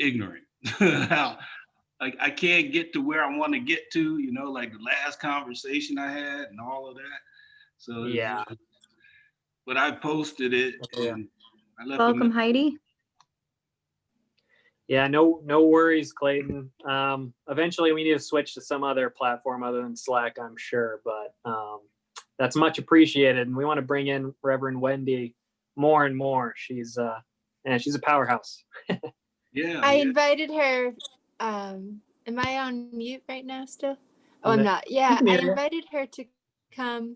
ignorant. How like I can't get to where I want to get to, you know, like the last conversation I had and all of that. So, Yeah. but I posted it Yeah. and I left Welcome, a Heidi. Yeah, no worries, Clayton. Eventually we need to switch to some other platform other than Slack, I'm sure, but that's much appreciated. And we want to bring in Reverend Wendy more and more. She's a powerhouse. Yeah. I invited her. Am I on mute right now still? Oh, I'm not. Yeah, I invited her to come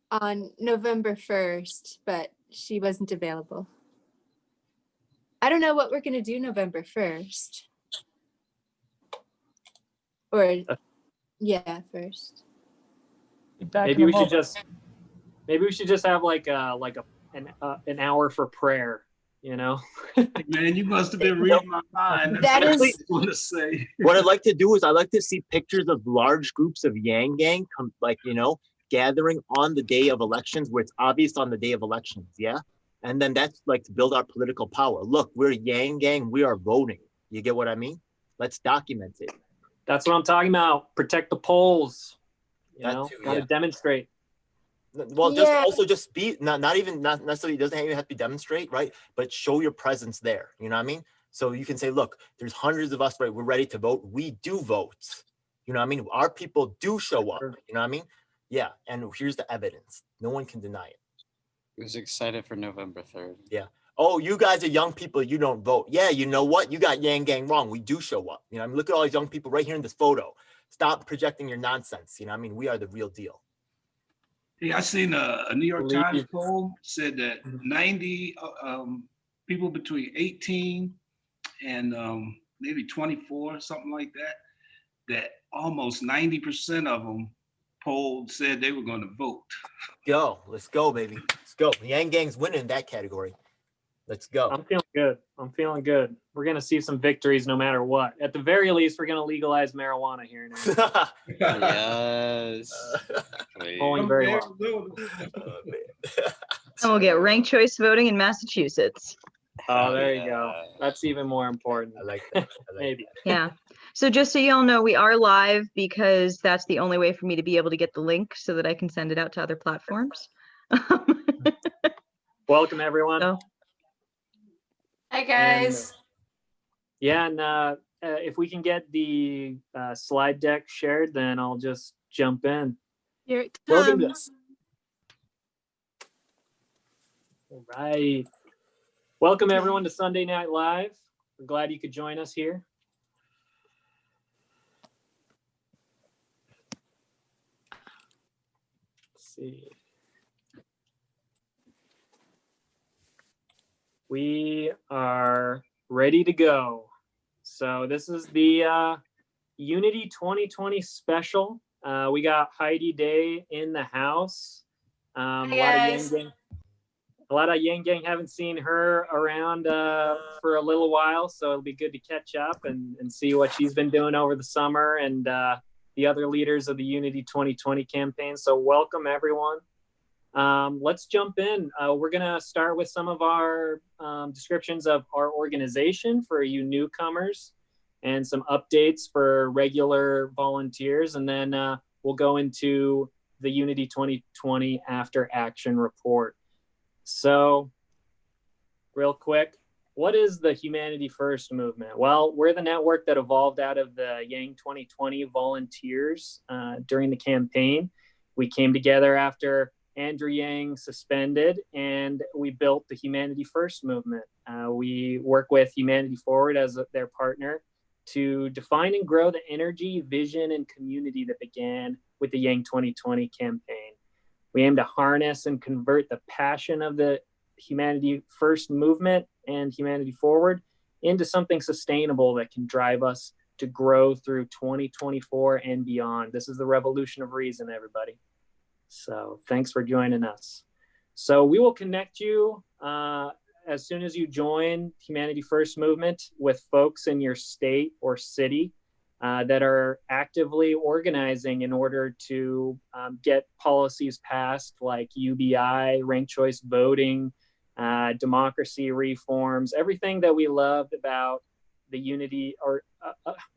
on November 1st, but she wasn't available. I don't know what we're going to do November 1st. Or, yeah, 1st. Maybe we should just have like an hour for prayer, you know? Man, you must have been reading my mind. That That's is what I want to say. What I'd like to do is I'd like to see pictures of large groups of Yang Gang come, like, you know, gathering on the day of elections where it's obvious on the day of elections. Yeah. And then that's like to build our political power. Look, we're Yang Gang. We are voting. You get what I mean? Let's document it. That's what I'm talking about. Protect the polls. You That know, too, gotta yeah. demonstrate. Well, just be not necessarily, it doesn't even have to be demonstrate, right? But show your presence there. You know what I mean? So you can say, look, there's hundreds of us, right? We're ready to vote. We do vote. You know what I mean? Our people do show up. You know what I mean? Yeah. And here's the evidence. No one can deny it. I was excited for November 3rd. Yeah. Oh, you guys are young people. You don't vote. Yeah. You know what? You got Yang Gang wrong. We do show up. You know, I mean, look at all these young people right here in this photo. Stop projecting your nonsense. You know what I mean? We are the real deal. Yeah, I seen a New York Times poll said that 90 people between 18 and maybe 24, something like that almost 90% of them polled said they were going to vote. Yo, let's go, baby. Let's go. The Yang Gang's winning in that category. Let's go. I'm feeling good. We're going to see some victories no matter what. At the very least, we're going to legalize marijuana here now. Yes. Going very well. And we'll get ranked choice voting in Massachusetts. Oh, there you go. That's even more important. I like that. Maybe. Yeah. So just so y'all know, we are live because that's the only way for me to be able to get the link so that I can send it out to other platforms. Welcome, everyone. So, Hi, guys. And if we can get the slide deck shared, then I'll just jump in. Here it Welcome comes. All right. Welcome, everyone, to Sunday Night Live. We're glad you could join us here. Let's see. We are ready to go. So this is the Unity 2020 special. We got Heidi Day in the house. A lot of Yang Gang, haven't seen her around for a little while, so it'll be good to catch up and see what she's been doing over the summer and the other leaders of the Unity 2020 campaign. So welcome, everyone. Let's jump in. We're going to start with some of our descriptions of our organization for you newcomers and some updates for regular volunteers. And then we'll go into the Unity 2020 After Action Report. So real quick, what is the Humanity First movement? Well, we're the network that evolved out of the Yang 2020 volunteers during the campaign. We came together after Andrew Yang suspended, and we built the Humanity First movement. We work with Humanity Forward as their partner to define and grow the energy, vision, and community that began with the Yang 2020 campaign. We aim to harness and convert the passion of the Humanity First movement and Humanity Forward into something sustainable that can drive us to grow through 2024 and beyond. This is the revolution of reason, everybody. So thanks for joining us. So we will connect you as soon as you join Humanity First movement with folks in your state or city that are actively organizing in order to get policies passed like UBI, ranked choice voting, democracy reforms, everything that we loved about the Unity, or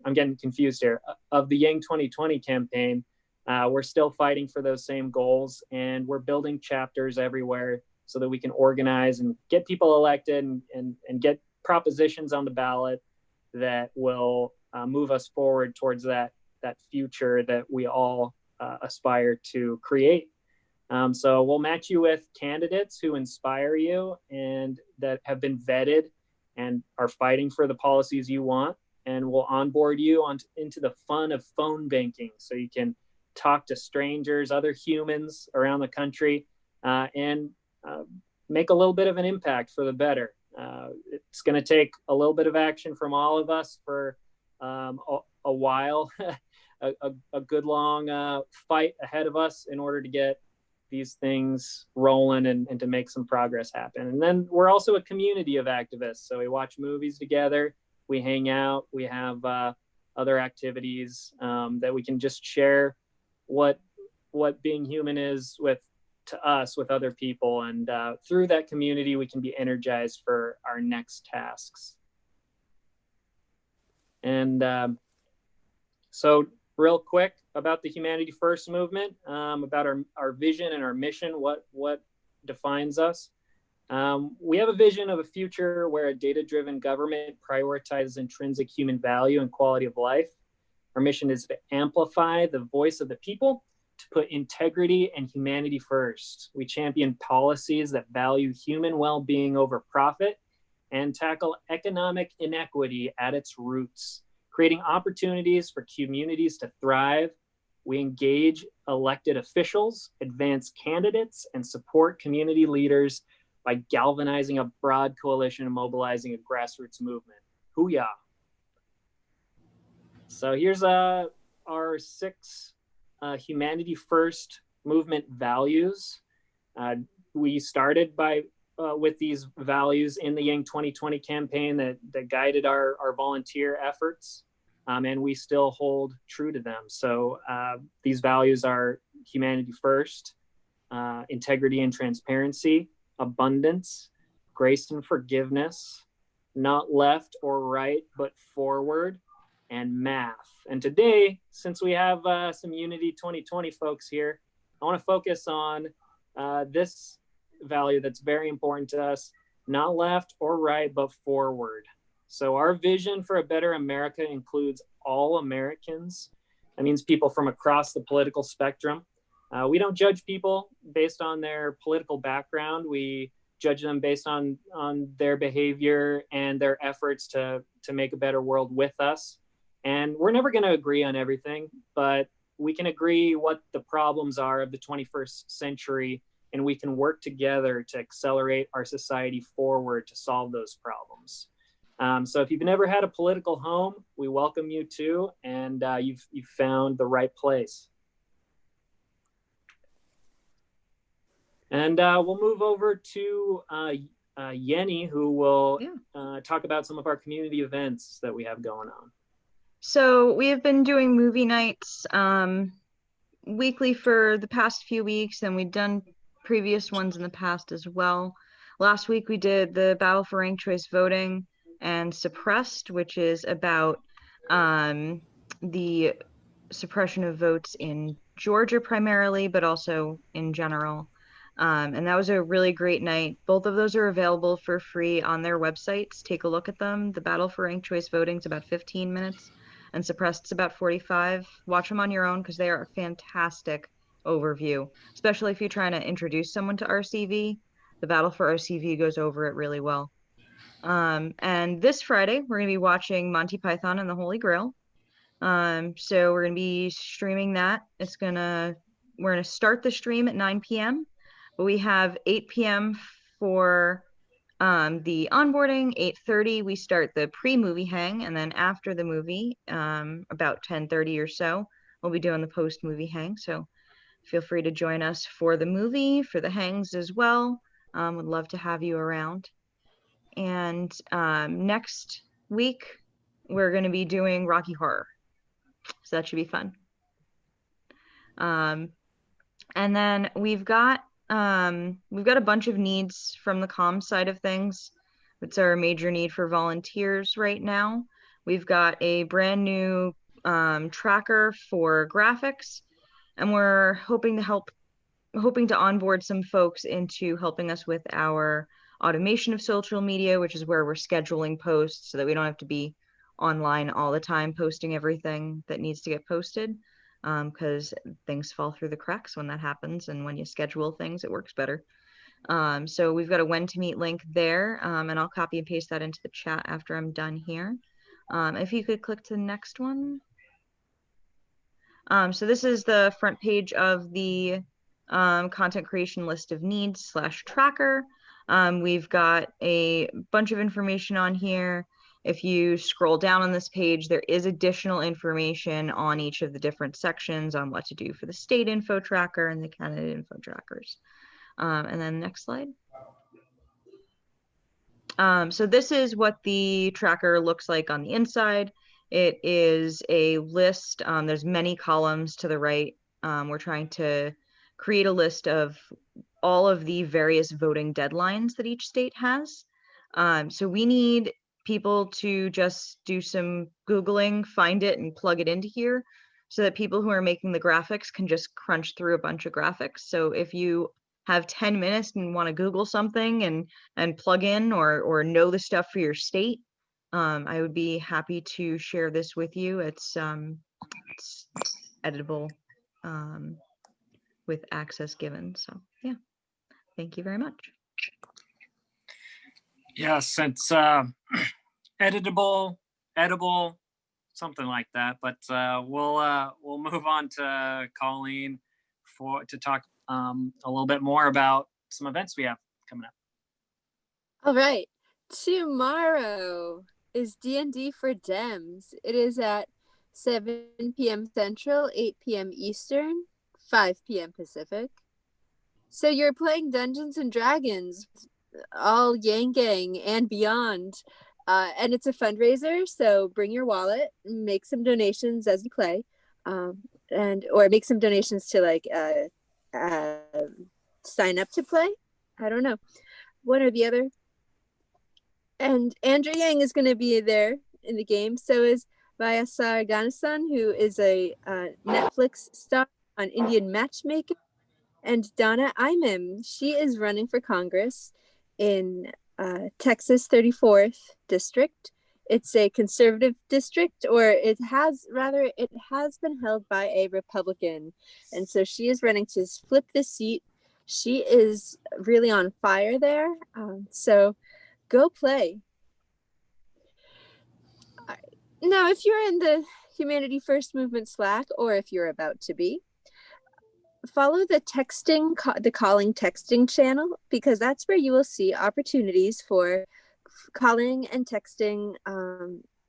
I'm getting confused here, of the Yang 2020 campaign, we're still fighting for those same goals, and we're building chapters everywhere so that we can organize and get people elected and get propositions on the ballot that will move us forward towards that future that we all aspire to create. So we'll match you with candidates who inspire you and that have been vetted and are fighting for the policies you want. And we'll onboard you into the fun of phone banking so you can talk to strangers, other humans around the country, and make a little bit of an impact for the better. It's going to take a little bit of action from all of us for a while, a good long fight ahead of us in order to get these things rolling and to make some progress happen. And then we're also a community of activists. So we watch movies together, we hang out, we have other activities that we can just share what being human is to us with other people. And through that community, we can be energized for our next tasks. And so real quick about the Humanity First movement, about our vision and our mission, what defines us. We have a vision of a future where a data-driven government prioritizes intrinsic human value and quality of life. Our mission is to amplify the voice of the people, to put integrity and humanity first. We champion policies that value human well-being over profit and tackle economic inequity at its roots, creating opportunities for communities to thrive. We engage elected officials, advance candidates, and support community leaders by galvanizing a broad coalition and mobilizing a grassroots movement. Hoo-yah. So here's our 6 Humanity First movement values. We started with these values in the Yang 2020 campaign that guided our volunteer efforts, and we still hold true to them. So these values are humanity first, integrity and transparency, abundance, grace and forgiveness, not left or right, but forward, and math. And today, since we have some Unity 2020 folks here, I want to focus on this value that's very important to us, not left or right, but forward. So our vision for a better America includes all Americans. That means people from across the political spectrum. We don't judge people based on their political background. We judge them based on their behavior and their efforts to make a better world with us. And we're never going to agree on everything, but we can agree what the problems are of the 21st century, and we can work together to accelerate our society forward to solve those problems. So if you've never had a political home, we welcome you too, and you've found the right place. And we'll move over to Yenny, who will talk about some of our community events that we have going on. So we have been doing movie nights weekly for the past few weeks, and we've done previous ones in the past as well. Last week we did the Battle for Ranked Choice Voting and Suppressed, which is about the suppression of votes in Georgia primarily, but also in general. And that was a really great night. Both of those are available for free on their websites. Take a look at them. The Battle for Ranked Choice Voting is about 15 minutes, and Suppressed is about 45. Watch them on your own because they are a fantastic overview, especially if you're trying to introduce someone to RCV. The Battle for RCV goes over it really well. And this Friday, we're going to be watching Monty Python and the Holy Grail. So we're going to be streaming that. We're going to start the stream at 9 p.m., but we have 8 p.m. for the onboarding. 8:30 we start the pre-movie hang, and then after the movie, about 10:30 or so, we'll be doing the post-movie hang. So feel free to join us for the movie, for the hangs as well. Would love to have you around. And next week we're going to be doing Rocky Horror, so that should be fun. And then we've got a bunch of needs from the comms side of things. It's our major need for volunteers right now. We've got a brand new tracker for graphics, and we're hoping to onboard some folks into helping us with our automation of social media, which is where we're scheduling posts so that we don't have to be online all the time posting everything that needs to get posted, because things fall through the cracks when that happens, and when you schedule things, it works better. So we've got a when to meet link there, and I'll copy and paste that into the chat after I'm done here. If you could click to the next one. So this is the front page of the content creation list of needs / tracker. We've got a bunch of information on here. If you scroll down on this page, there is additional information on each of the different sections on what to do for the state info tracker and the candidate info trackers. And then next slide. So this is what the tracker looks like on the inside. It is a list. There's many columns to the right. We're trying to create a list of all of the various voting deadlines that each state has. So we need people to just do some Googling, find it, and plug it into here so that people who are making the graphics can just crunch through a bunch of graphics. So if you have 10 minutes and want to Google something and plug in or know the stuff for your state, I would be happy to share this with you. It's editable with access given. So yeah, thank you very much. Yes, it's editable, edible, something like that. But we'll move on to Colleen to talk a little bit more about some events we have coming up. All right, tomorrow is D&D for Dems. It is at 7 p.m. Central, 8 p.m. Eastern, 5 p.m. Pacific. So you're playing Dungeons and Dragons, all Yang Gang and beyond. And it's a fundraiser, so bring your wallet, make some donations as you play, or make some donations to like sign up to play. I don't know, one or the other. And Andrew Yang is going to be there in the game. So is Vyasar Ganesan, who is a Netflix star on Indian matchmaking, and Donna Imam. She is running for Congress in Texas 34th district. It's a conservative district, or it has been held by a Republican. And so she is running to flip the seat. She is really on fire there. So go play. Now, if you're in the Humanity First Movement Slack, or if you're about to be, follow the calling texting channel, because that's where you will see opportunities for calling and texting,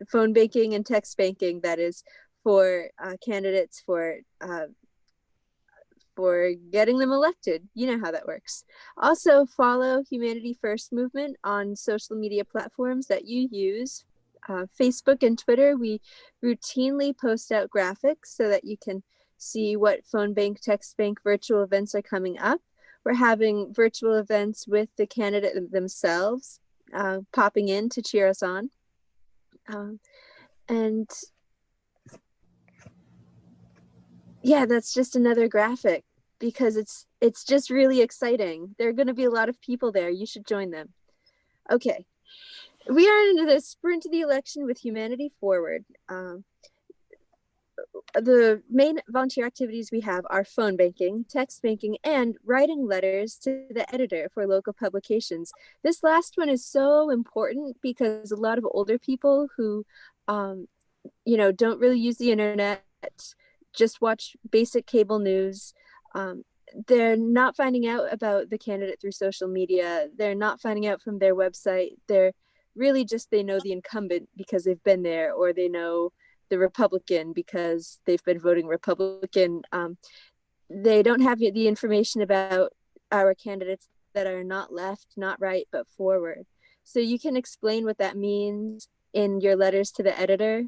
phone banking and text banking, that is for candidates for getting them elected. You know how that works. Also follow Humanity First Movement on social media platforms that you use. Facebook and Twitter, we routinely post out graphics so that you can see what phone bank, text bank, virtual events are coming up. We're having virtual events with the candidate themselves popping in to cheer us on. And yeah, that's just another graphic, because it's just really exciting. There are going to be a lot of people there. You should join them. Okay. We are in the sprint to the election with Humanity Forward. The main volunteer activities we have are phone banking, text banking, and writing letters to the editor for local publications. This last one is so important because a lot of older people who, don't really use the internet, just watch basic cable news. They're not finding out about the candidate through social media. They're not finding out from their website. They're really they know the incumbent because they've been there, or they know the Republican because they've been voting Republican. They don't have the information about our candidates that are not left, not right, but forward. So you can explain what that means in your letters to the editor.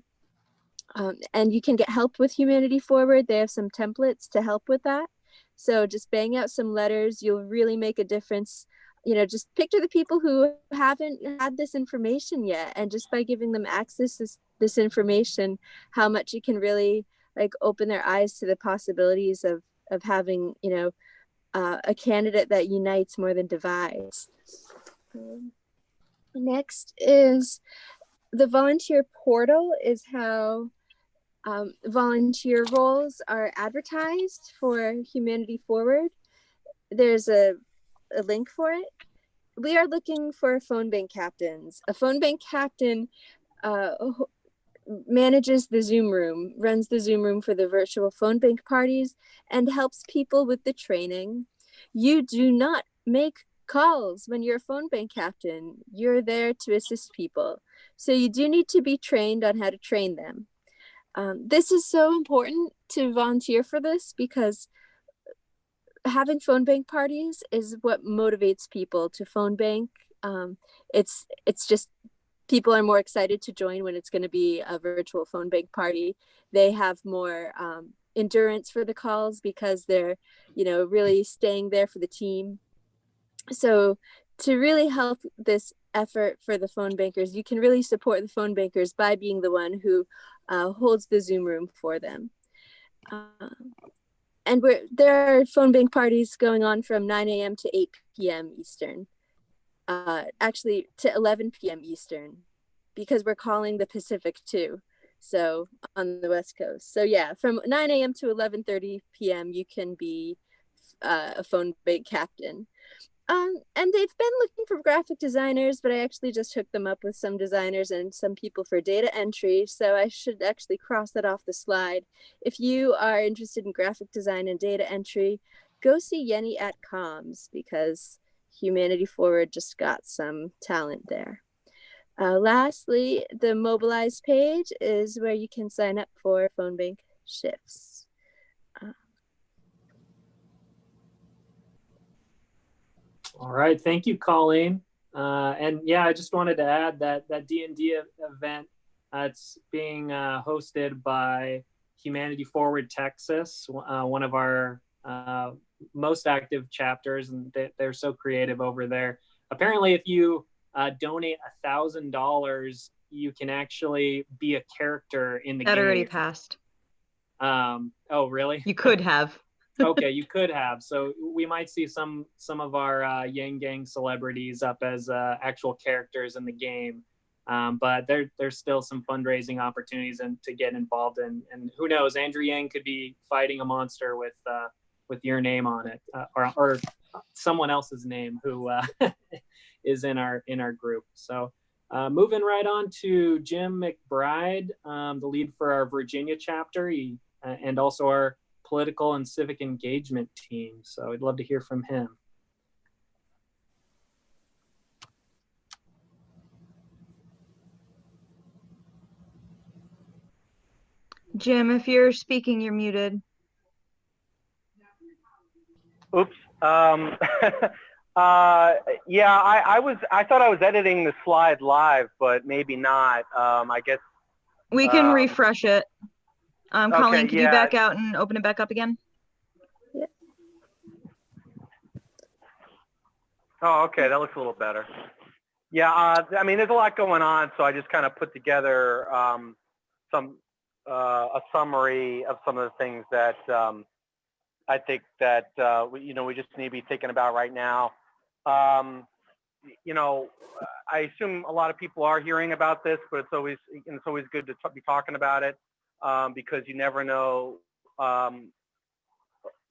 And you can get help with Humanity Forward. They have some templates to help with that. So just bang out some letters. You'll really make a difference. Just picture the people who haven't had this information yet. And just by giving them access to this information, how much it can really like open their eyes to the possibilities of having, you know, a candidate that unites more than divides. Next is the volunteer portal is how volunteer roles are advertised for Humanity Forward. There's a link for it. We are looking for phone bank captains. A phone bank captain manages the Zoom room, runs the Zoom room for the virtual phone bank parties, and helps people with the training. You do not make calls when you're a phone bank captain. You're there to assist people. So you do need to be trained on how to train them. This is so important to volunteer for this because having phone bank parties is what motivates people to phone bank. It's just people are more excited to join when it's going to be a virtual phone bank party. They have more endurance for the calls because they're, you know, really staying there for the team. So to really help this effort for the phone bankers, you can really support the phone bankers by being the one who holds the Zoom room for them. And there are phone bank parties going on from 9 a.m. to 8 p.m. Eastern. Actually to 11 p.m. Eastern, because we're calling the Pacific too. So on the West Coast. So yeah, from 9 a.m. to 11:30 p.m. you can be a phone bank captain. And they've been looking for graphic designers, but I actually just hooked them up with some designers and some people for data entry. So I should actually cross that off the slide. If you are interested in graphic design and data entry, go see Yenny at Comms, because Humanity Forward just got some talent there. Lastly, the Mobilize page is where you can sign up for phone bank shifts. All right, thank you, Colleen. And yeah, I just wanted to add that D&D event, it's being hosted by Humanity Forward Texas, one of our most active chapters, and they're so creative over there. Apparently, if you donate $1,000, you can actually be a character in the game. That already passed. Oh, really? You could have. Okay, you could have. So we might see some of our Yang Gang celebrities up as actual characters in the game. But there's still some fundraising opportunities and to get involved in. And who knows, Andrew Yang could be fighting a monster with your name on it, or someone else's name who is in our group. So moving right on to Jim McBride, the lead for our Virginia chapter, and also our political and civic engagement team. So I'd love to hear from him. Jim, if you're speaking, you're muted. Oops. Yeah, I thought I was editing the slide live, but maybe not. I guess we can refresh it. Colleen, okay, could you back out and open it back up again? Yeah. Oh, okay, that looks a little better. Yeah, I mean, there's a lot going on, so I just kind of put together a summary of some of the things that I think that we just need to be thinking about right now. You know, I assume a lot of people are hearing about this, but it's always good to be talking about it, because you never know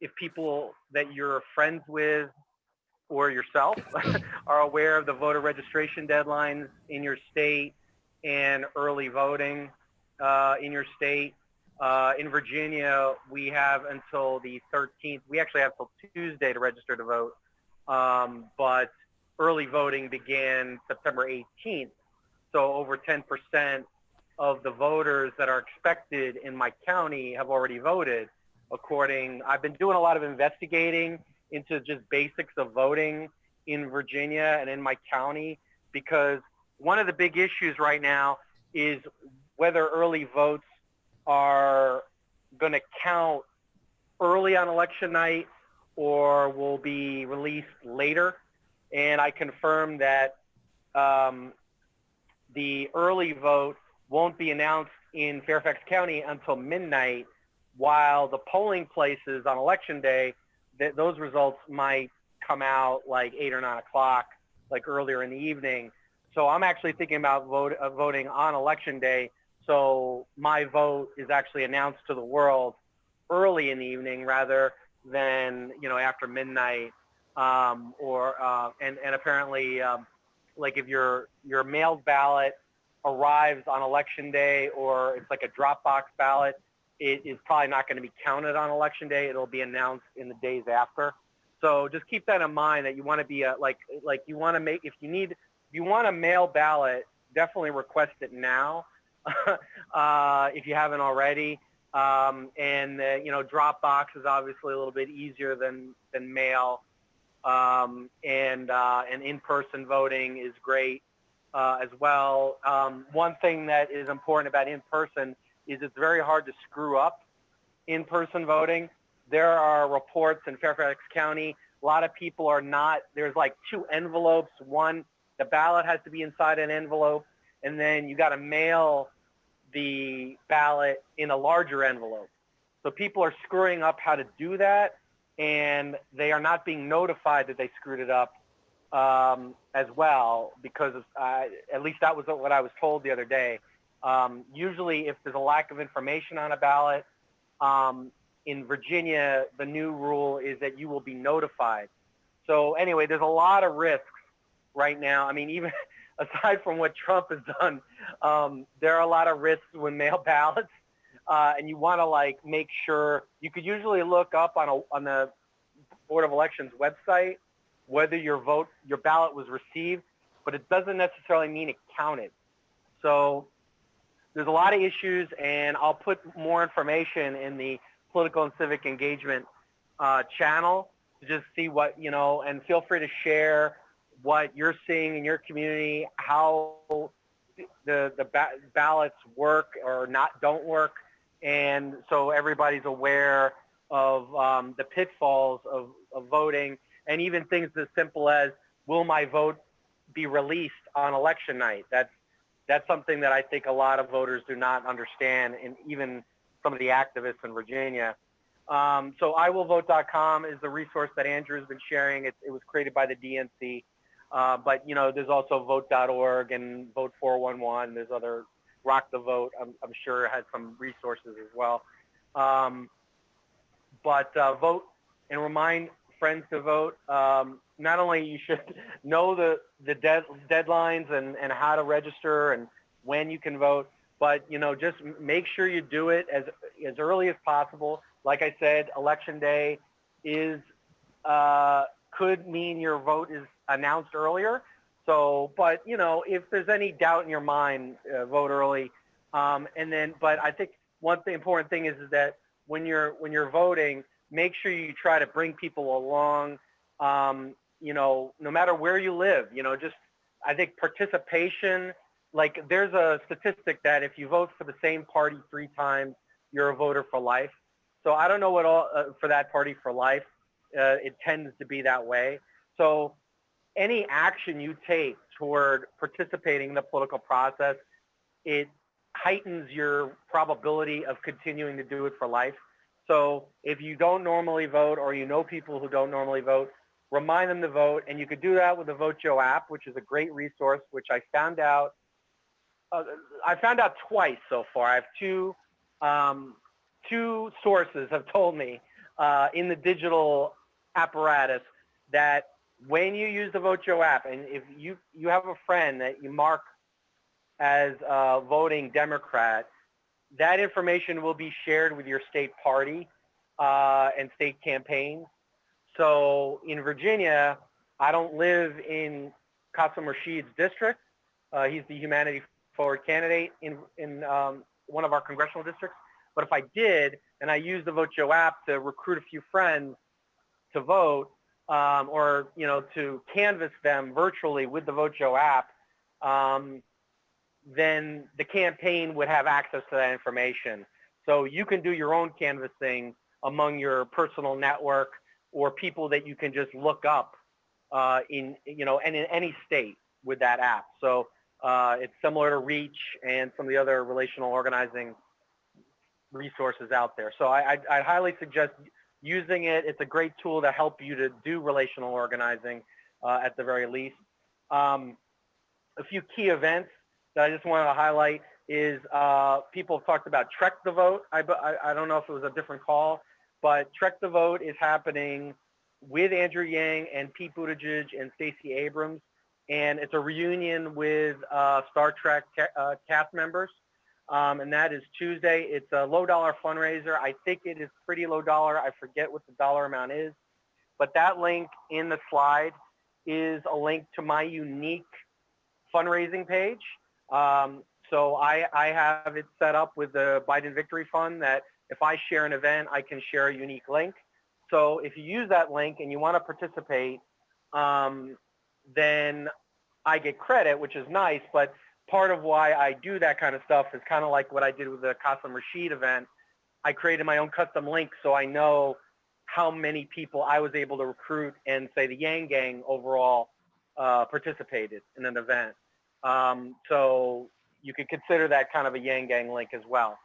if people that you're friends with or yourself are aware of the voter registration deadlines in your state and early voting in your state. In Virginia, we have until the 13th. We actually have till Tuesday to register to vote, but early voting began September 18th. So over 10% of the voters that are expected in my county have already voted. I've been doing a lot of investigating into just basics of voting in Virginia and in my county, because one of the big issues right now is whether early votes are going to count early on election night or will be released later. And I confirmed that the early vote won't be announced in Fairfax County until midnight, while the polling places on election day, those results might come out like 8 or 9 o'clock, like earlier in the evening. So I'm actually thinking about voting on election day. So my vote is actually announced to the world early in the evening rather than, you know, after midnight. And apparently, like if your mailed ballot arrives on election day, or it's like a Dropbox ballot, it is probably not going to be counted on election day. It'll be announced in the days after. So just keep that in mind, that you want to be like you want to make, if you want a mail ballot, definitely request it now if you haven't already. You know, Dropbox is obviously a little bit easier than mail. And in-person voting is great as well. One thing that is important about in-person is it's very hard to screw up in-person voting. There are reports in Fairfax County, a lot of people are not, there's like 2 envelopes. One, the ballot has to be inside an envelope, and then you got to mail the ballot in a larger envelope. So people are screwing up how to do that, and they are not being notified that they screwed it up as well, because at least that was what I was told the other day. Usually if there's a lack of information on a ballot, in Virginia, the new rule is that you will be notified. So anyway, there's a lot of risks right now. I mean, even aside from what Trump has done, there are a lot of risks with mail ballots. And you want to like make sure, you could usually look up on the Board of Elections website whether your ballot was received, but it doesn't necessarily mean it counted. So there's a lot of issues, and I'll put more information in the political and civic engagement channel to just see what, you know, and feel free to share what you're seeing in your community, how the ballots work or don't work. And so everybody's aware of the pitfalls of voting, and even things as simple as, will my vote be released on election night? That's something that I think a lot of voters do not understand, and even some of the activists in Virginia. So iwillvote.com is the resource that Andrew has been sharing. It was created by the DNC, but you know, there's also vote.org and Vote 411. There's other, Rock the Vote, I'm sure has some resources as well. But vote and remind friends to vote. Not only you should know the deadlines and how to register and when you can vote, but you know, just make sure you do it as early as possible. Like I said, election day could mean your vote is announced earlier. So, but you know, if there's any doubt in your mind, vote early. But I think important thing is that when you're voting, make sure you try to bring people along. You know, no matter where you live, you know, just, I think participation, like there's a statistic that if you vote for the same party 3 times, you're a voter for life. So I don't know what for that party for life, it tends to be that way. So any action you take toward participating in the political process, it heightens your probability of continuing to do it for life. So if you don't normally vote, or you know people who don't normally vote, remind them to vote. And you could do that with the VoteJoe app, which is a great resource, which I found out twice so far. I have two sources have told me in the digital apparatus that when you use the VoteJoe app, and if you have a friend that you mark as a voting Democrat, that information will be shared with your state party and state campaigns. So in Virginia, I don't live in Qasim Rashid's district. He's the Humanity Forward candidate in one of our congressional districts. But if I did, and I used the VoteJoe app to recruit a few friends to vote, or you know, to canvass them virtually with the VoteJoe app, then the campaign would have access to that information. So you can do your own canvassing among your personal network, or people that you can just look up in any state with that app. So It's similar to Reach and some of the other relational organizing resources out there. So I highly suggest using it. It's a great tool to help you to do relational organizing at the very least. A few key events that I just wanted to highlight is people have talked about Trek the Vote. I don't know if it was a different call, but Trek the Vote is happening with Andrew Yang and Pete Buttigieg and Stacey Abrams. And it's a reunion with Star Trek cast members. And that is Tuesday. It's a low dollar fundraiser. I think it is pretty low dollar. I forget what the dollar amount is. But that link in the slide is a link to my unique fundraising page. So I have it set up with the Biden Victory Fund that if I share an event, I can share a unique link. So if you use that link and you want to participate, then I get credit, which is nice. But part of why I do that kind of stuff is kind of like what I did with the Qasim Rashid event. I created my own custom link so I know how many people I was able to recruit and say the Yang Gang overall participated in an event. So you could consider that kind of a Yang Gang link as well.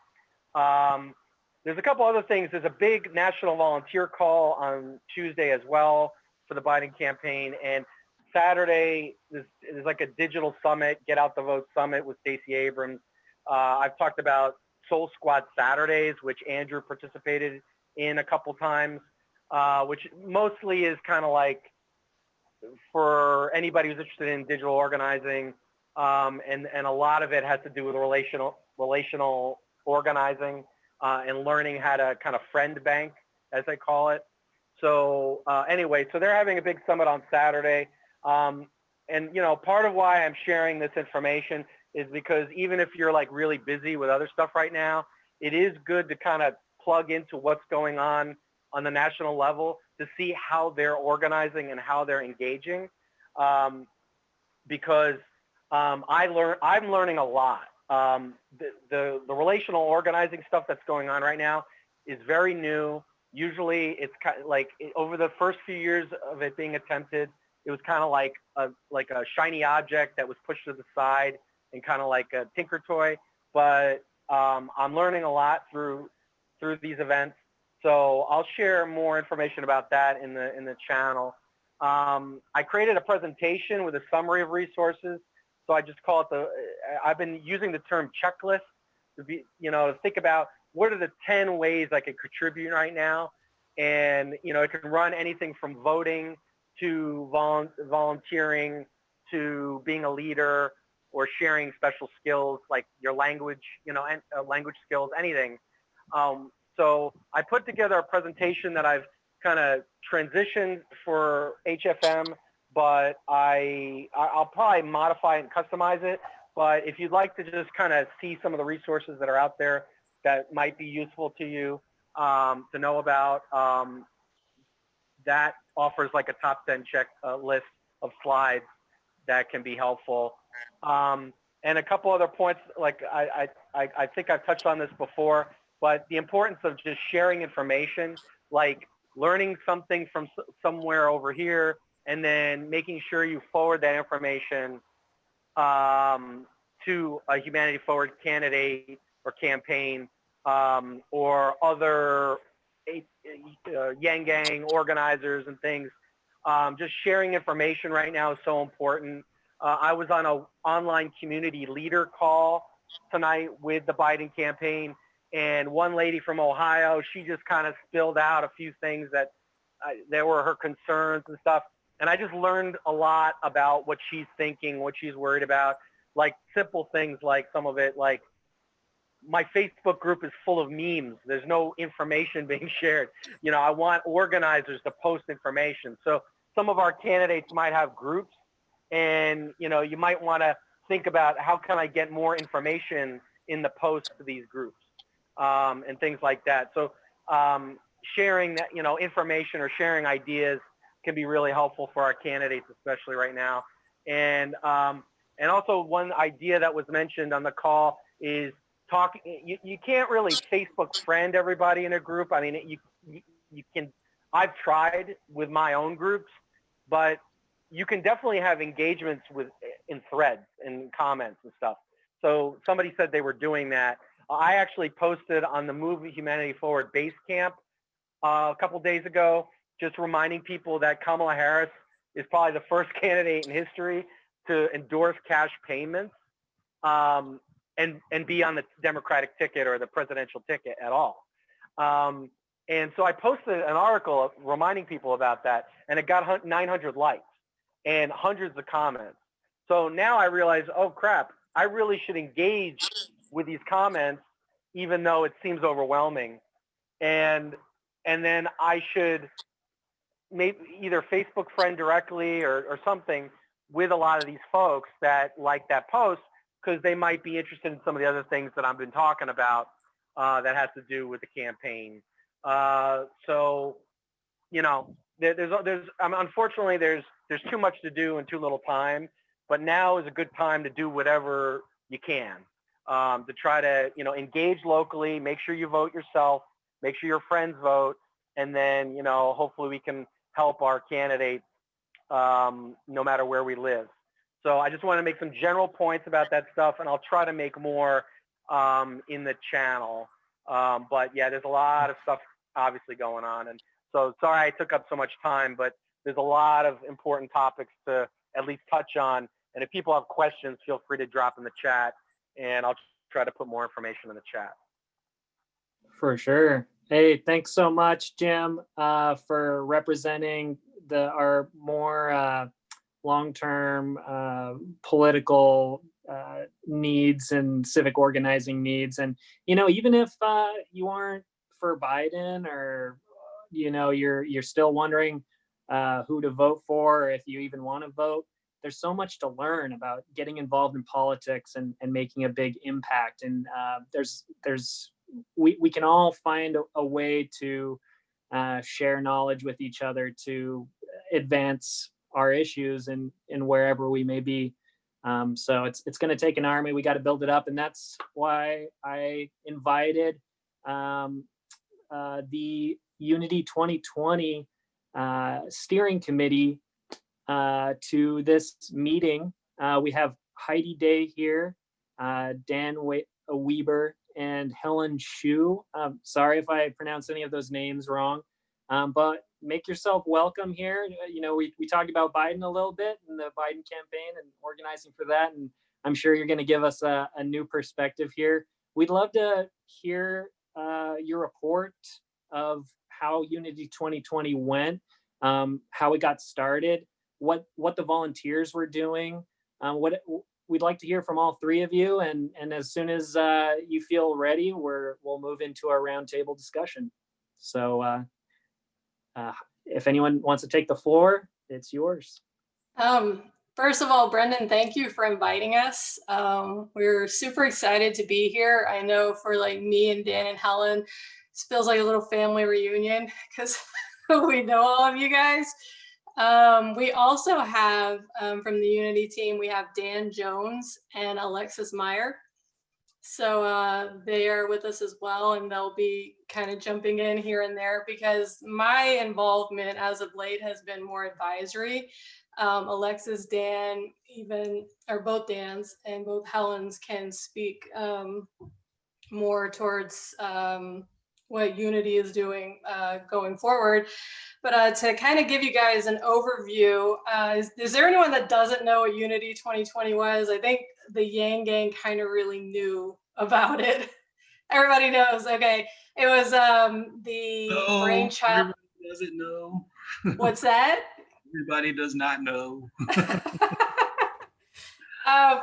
There's a couple other things. There's a big national volunteer call on Tuesday as well for the Biden campaign. And Saturday, there's like a digital summit, Get Out the Vote summit with Stacey Abrams. I've talked about Soul Squad Saturdays, which Andrew participated in a couple times, which mostly is kind of like for anybody who's interested in digital organizing. And a lot of it has to do with relational organizing and learning how to kind of friend bank, as they call it. So anyway, so they're having a big summit on Saturday. And you know, part of why I'm sharing this information is because even if you're like really busy with other stuff right now, it is good to kind of plug into what's going on the national level to see how they're organizing and how they're engaging. Because I'm learning a lot. The relational organizing stuff that's going on right now is very new. Usually it's kind of like over the first few years of it being attempted, it was kind of like a shiny object that was pushed to the side and kind of like a tinker toy. But I'm learning a lot through these events. So I'll share more information about that in the channel. I created a presentation with a summary of resources. So I just call it I've been using the term checklist to be, to think about what are the 10 ways I could contribute right now. And, it can run anything from voting to volunteering to being a leader or sharing special skills like your language, and language skills, anything. So I put together a presentation that I've kind of transitioned for HFM, but I'll probably modify it and customize it. But if you'd like to just kind of see some of the resources that are out there that might be useful to you to know about, that offers like a top 10 list of slides that can be helpful. And a couple other points, like I think I've touched on this before, but the importance of just sharing information, like learning something from somewhere over here, and then making sure you forward that information to a Humanity Forward candidate or campaign or other Yang Gang organizers and things. Just sharing information right now is so important. I was on an online community leader call tonight with the Biden campaign, and one lady from Ohio, she just kind of spilled out a few things that were her concerns and stuff. And I just learned a lot about what she's thinking, what she's worried about, like simple things like some of it, like my Facebook group is full of memes. There's no information being shared. I want organizers to post information. So some of our candidates might have groups, and you might want to think about how can I get more information in the posts to these groups and things like that. So sharing that, information or sharing ideas can be really helpful for our candidates, especially right now. And also one idea that was mentioned on the call is talking. You can't really Facebook friend everybody in a group. I mean, you can. I've tried with my own groups, but you can definitely have engagements in threads and comments and stuff. So somebody said they were doing that. I actually posted on the Movie Humanity Forward Base Camp a couple days ago, just reminding people that Kamala Harris is probably the first candidate in history to endorse cash payments and be on the Democratic ticket or the presidential ticket at all. And so I posted an article reminding people about that, and it got 900 likes and hundreds of comments. So now I realize, oh crap, I really should engage with these comments, even though it seems overwhelming. And then I should maybe either Facebook friend directly or something with a lot of these folks that like that post, because they might be interested in some of the other things that I've been talking about that has to do with the campaign. So, you know, unfortunately there's too much to do and too little time, but now is a good time to do whatever you can to try to, you know, engage locally, make sure you vote yourself, make sure your friends vote, and then, you know, hopefully we can help our candidates no matter where we live. So I just want to make some general points about that stuff, and I'll try to make more in the channel. But yeah, there's a lot of stuff obviously going on. And so sorry I took up so much time, but there's a lot of important topics to at least touch on. And if people have questions, feel free to drop in the chat, and I'll try to put more information in the chat. For sure. Hey, thanks so much, Jim, for representing our more long-term political needs and civic organizing needs. And, you know, even if you aren't for Biden, or, you know, you're still wondering who to vote for, or if you even want to vote, there's so much to learn about getting involved in politics and making a big impact. And we can all find a way to share knowledge with each other to advance our issues and wherever we may be. So it's going to take an army. We got to build it up. And that's why I invited the Unity 2020 steering committee to this meeting. We have Heidi Day here, Dan Weber, and Helen Shu. Sorry if I pronounce any of those names wrong, but make yourself welcome here. You know, we talked about Biden a little bit and the Biden campaign and organizing for that, and I'm sure you're going to give us a new perspective here. We'd love to hear your report of how Unity 2020 went, how it got started, what the volunteers were doing. We'd like to hear from all three of you, and as soon as you feel ready, we'll move into our roundtable discussion. So if anyone wants to take the floor, it's yours. First of all, Brendan, thank you for inviting us. We're super excited to be here. I know for like me and Dan and Helen, this feels like a little family reunion because we know all of you guys. We also have from the Unity team, we have Dan Jones and Alexis Meyer. So they are with us as well, and they'll be kind of jumping in here and there because my involvement as of late has been more advisory. Alexis, Dan, or both Dan's and both Helen's can speak more towards what Unity is doing going forward. But to kind of give you guys an overview, is there anyone that doesn't know what Unity 2020 was? I think the Yang Gang kind of really knew about it. Everybody knows. Okay, it was the brainchild. Everybody doesn't know. What's that? Everybody does not know.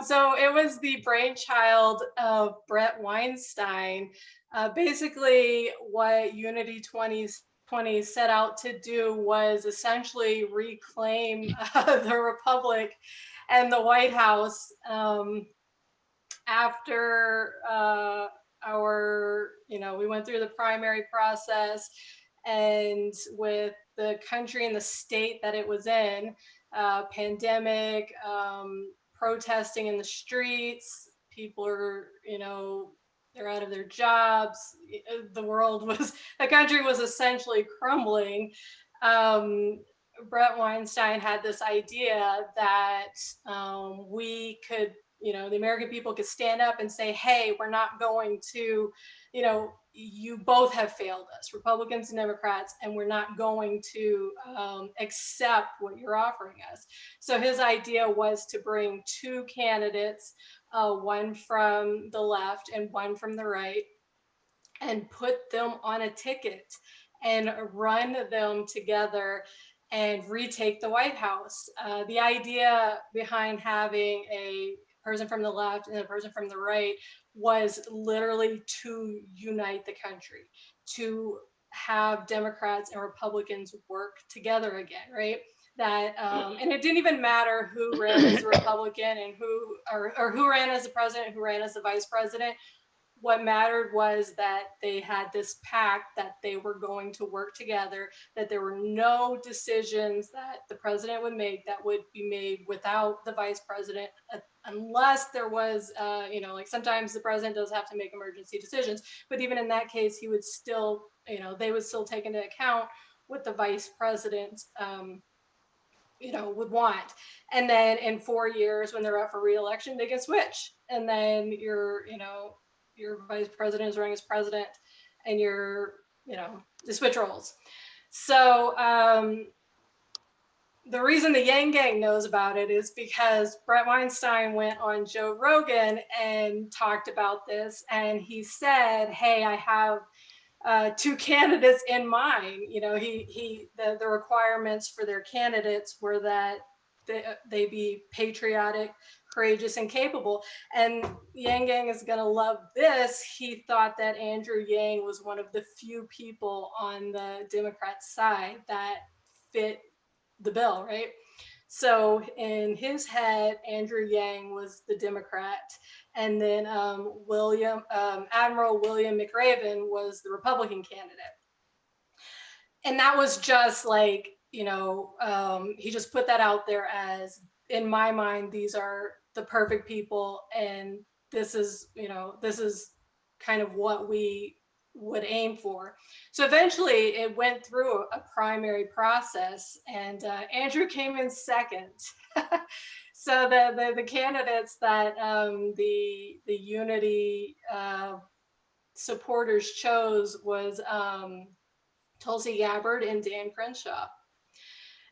So it was the brainchild of Brett Weinstein. Basically, what Unity 2020 set out to do was essentially reclaim the Republic and the White House after we went through the primary process, and with the country and the state that it was in, pandemic, protesting in the streets, people are, they're out of their jobs. The country was essentially crumbling. Brett Weinstein had this idea that we could the American people could stand up and say, hey, we're not going to, you both have failed us, Republicans and Democrats, and we're not going to accept what you're offering us. So his idea was to bring two candidates, one from the left and one from the right, and put them on a ticket and run them together and retake the White House. The idea behind having a person from the left and a person from the right was literally to unite the country, to have Democrats and Republicans work together again, right? That and it didn't even matter who ran as a Republican and who ran as the president, who ran as the vice president. What mattered was that they had this pact that they were going to work together, that there were no decisions that the president would make that would be made without the vice president, unless there was, like sometimes the president does have to make emergency decisions, but even in that case, he would still, they would still take into account what the vice president, would want. And then in 4 years, when they're up for re-election, they can switch. And then your vice president is running as president, and they switch roles. So the reason the Yang Gang knows about it is because Brett Weinstein went on Joe Rogan and talked about this, and he said, hey, I have two candidates in mind. The requirements for their candidates were that they be patriotic, courageous, and capable. And Yang Gang is going to love this. He thought that Andrew Yang was one of the few people on the Democrat side that fit the bill, right? So in his head, Andrew Yang was the Democrat, and then Admiral William McRaven was the Republican candidate. And that was just like, he just put that out there as, in my mind, these are the perfect people, and this is kind of what we would aim for. So eventually it went through a primary process, and Andrew came in second. So the candidates that the Unity supporters chose was Tulsi Gabbard and Dan Crenshaw.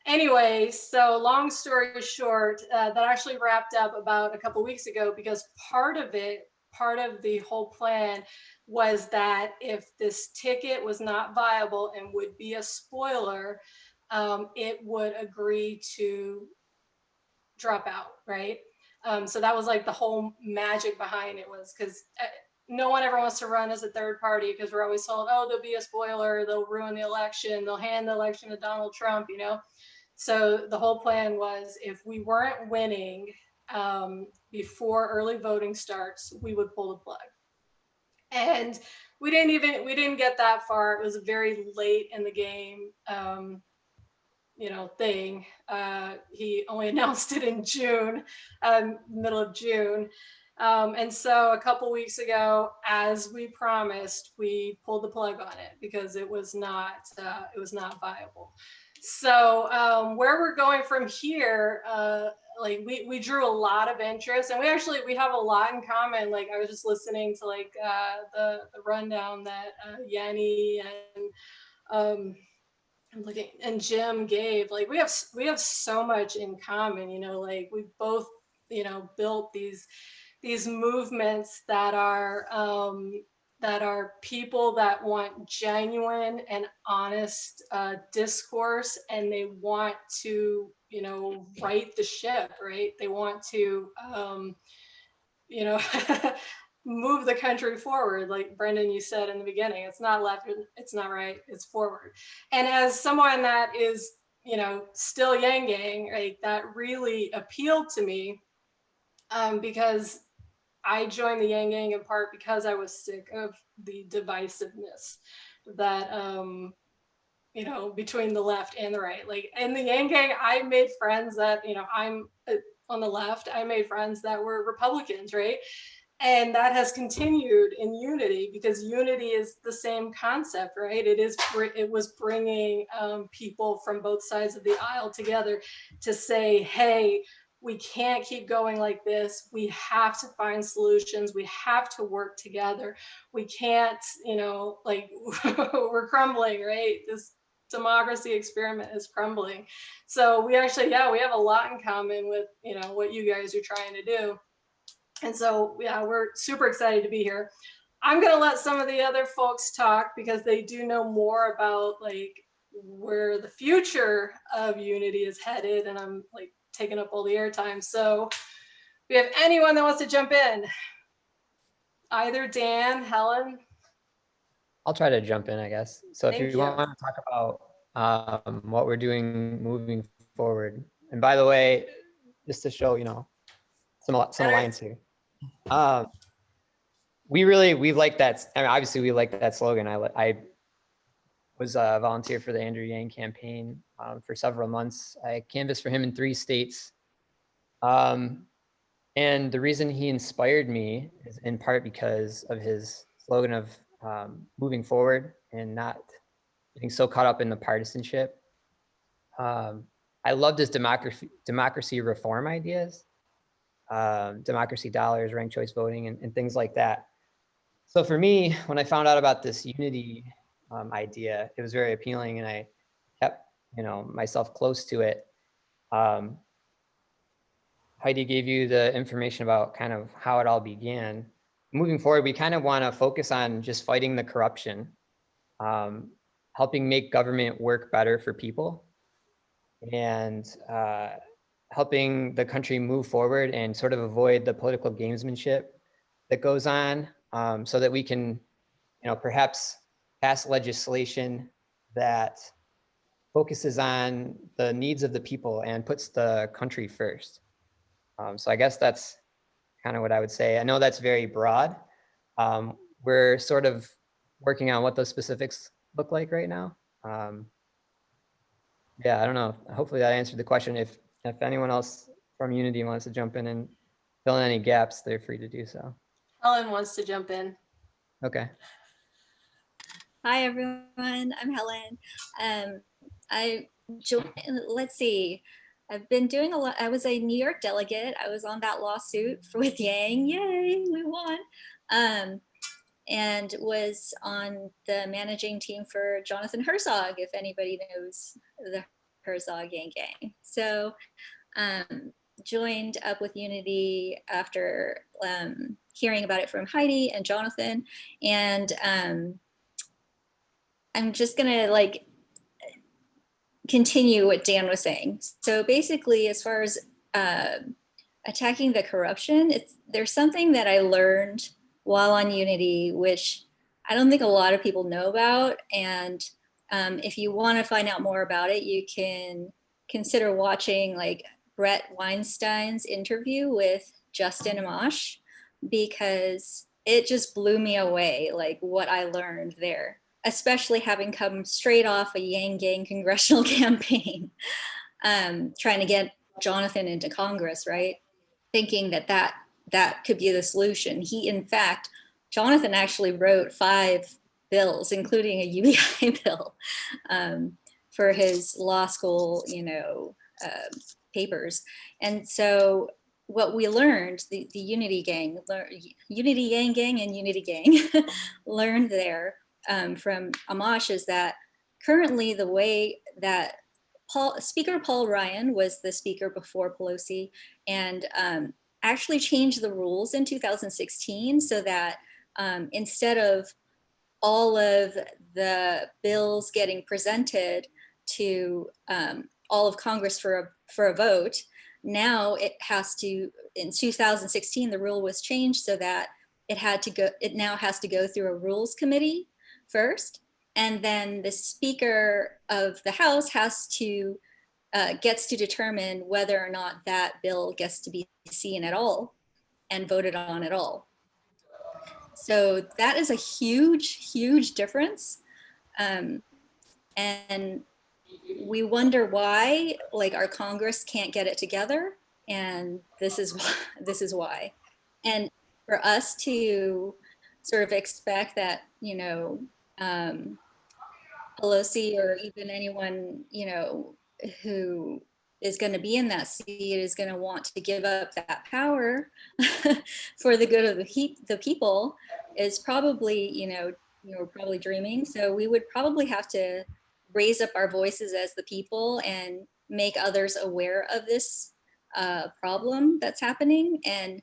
Anyway, so long story short, that actually wrapped up about a couple weeks ago, because part of the whole plan was that if this ticket was not viable and would be a spoiler, it would agree to drop out, right? So that was like the whole magic behind it, was because no one ever wants to run as a third party, because we're always told, oh, there'll be a spoiler, they'll ruin the election, they'll hand the election to Donald Trump, So the whole plan was, if we weren't winning before early voting starts, we would pull the plug. And we didn't get that far. It was very late in the game, thing. He only announced it in June, middle of June. And so a couple weeks ago, as we promised, we pulled the plug on it because it was not viable. So where we're going from here, we drew a lot of interest, and we have a lot in common. Like, I was just listening to the rundown that Yanni and and Jim gave. Like, we have so much in common. We both built these movements that are people that want genuine and honest discourse, and they want to right the ship, right? They want to move the country forward. Like Brendan, you said in the beginning, it's not left, it's not right, it's forward. And as someone that is still Yang Gang, right, that really appealed to me, because I joined the Yang Gang in part because I was sick of the divisiveness that between the left and the right. Like, in the Yang Gang, I made friends that I'm on the left. I made friends that were Republicans, right? And that has continued in Unity, because Unity is the same concept, right? It was bringing people from both sides of the aisle together to say, hey, we can't keep going like this. We have to find solutions. We have to work together. We can't, you know, like we're crumbling, right? This democracy experiment is crumbling. So we actually, yeah, we have a lot in common with, you know, what you guys are trying to do. And so, yeah, we're super excited to be here. I'm going to let some of the other folks talk because they do know more about like where the future of Unity is headed, and I'm like taking up all the airtime. So if we have anyone that wants to jump in, either Dan, Helen. I'll try to jump in, I guess. So if Thank you you. want to talk about what we're doing moving forward, and by the way, just to show, you know, some alliance here. We like that. I mean, obviously we like that slogan. I was a volunteer for the Andrew Yang campaign for several months. I canvassed for him in 3 states. And the reason he inspired me is in part because of his slogan of moving forward and not getting so caught up in the partisanship. I loved his democracy reform ideas, democracy dollars, ranked choice voting, and things like that. So for me, when I found out about this unity idea, it was very appealing, and I kept, you know, myself close to it. Heidi gave you the information about kind of how it all began. Moving forward, we kind of want to focus on just fighting the corruption, helping make government work better for people, and helping the country move forward and sort of avoid the political gamesmanship that goes on, so that we can, you know, perhaps pass legislation that focuses on the needs of the people and puts the country first. So I guess that's kind of what I would say. I know that's very broad. We're sort of working on what those specifics look like right now. Yeah, I don't know. Hopefully that answered the question. If anyone else from Unity wants to jump in and fill in any gaps, they're free to do so. Helen wants to jump in. Okay. Hi, everyone. I'm Helen. I joined, let's see, I've been doing a lot. I was a New York delegate. I was on that lawsuit with Yang. Yay, we won. And was on the managing team for Jonathan Herzog, if anybody knows the Herzog Yang Gang. So joined up with Unity after hearing about it from Heidi and Jonathan. And I'm just gonna like continue what Dan was saying. So basically, as far as attacking the corruption, there's something that I learned while on Unity, which I don't think a lot of people know about. And if you want to find out more about it, you can consider watching like Brett Weinstein's interview with Justin Amash, because it just blew me away, like what I learned there, especially having come straight off a Yang Gang congressional campaign, trying to get Jonathan into Congress, right? Thinking that could be the solution. In fact, Jonathan actually wrote 5 bills, including a UBI bill, for his law school, papers. And so what we learned, the Unity Gang, Unity Yang Gang and Unity Gang learned there from Amash is that currently the way that Speaker Paul Ryan was the speaker before Pelosi, and actually changed the rules in 2016 so that instead of all of the bills getting presented to all of Congress for a vote, now it has to, in 2016, the rule was changed so that it now has to go through a rules committee first. And then the Speaker of the House gets to determine whether or not that bill gets to be seen at all and voted on at all. So that is a huge, huge difference. And we wonder why, like, our Congress can't get it together. And this is why. And for us to sort of expect that, Pelosi or even anyone, who is going to be in that seat is going to want to give up that power for the good of the people is probably, probably dreaming. So we would probably have to raise up our voices as the people and make others aware of this problem that's happening. And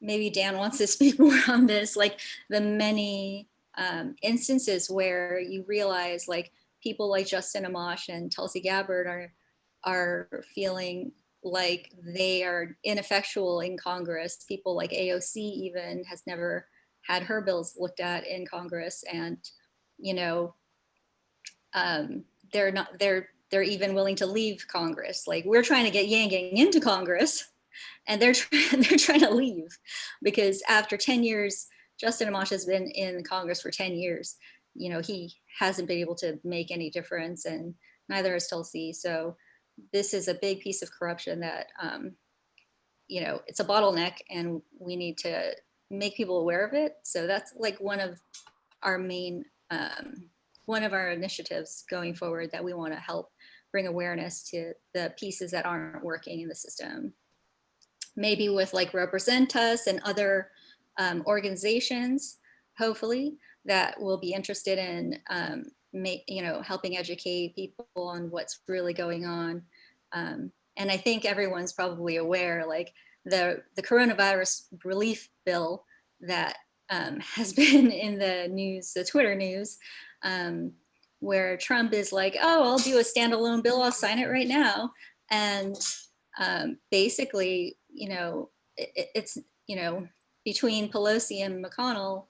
maybe Dan wants to speak more on this, like the many instances where you realize like people like Justin Amash and Tulsi Gabbard are feeling like they are ineffectual in Congress. People like AOC even has never had her bills looked at in Congress, and they're even willing to leave Congress. Like we're trying to get Yang Gang into Congress, and they're trying to leave because after 10 years, Justin Amash has been in Congress for 10 years. He hasn't been able to make any difference, and neither has Tulsi. So this is a big piece of corruption that, it's a bottleneck, and we need to make people aware of it. So that's like one of our main, one of our initiatives going forward, that we want to help bring awareness to the pieces that aren't working in the system. Maybe with like Represent Us and other organizations, hopefully, that will be interested in helping educate people on what's really going on. And I think everyone's probably aware, like the coronavirus relief bill that has been in the news, the Twitter news, where Trump is like, oh, I'll do a standalone bill, I'll sign it right now. And basically, it's, between Pelosi and McConnell,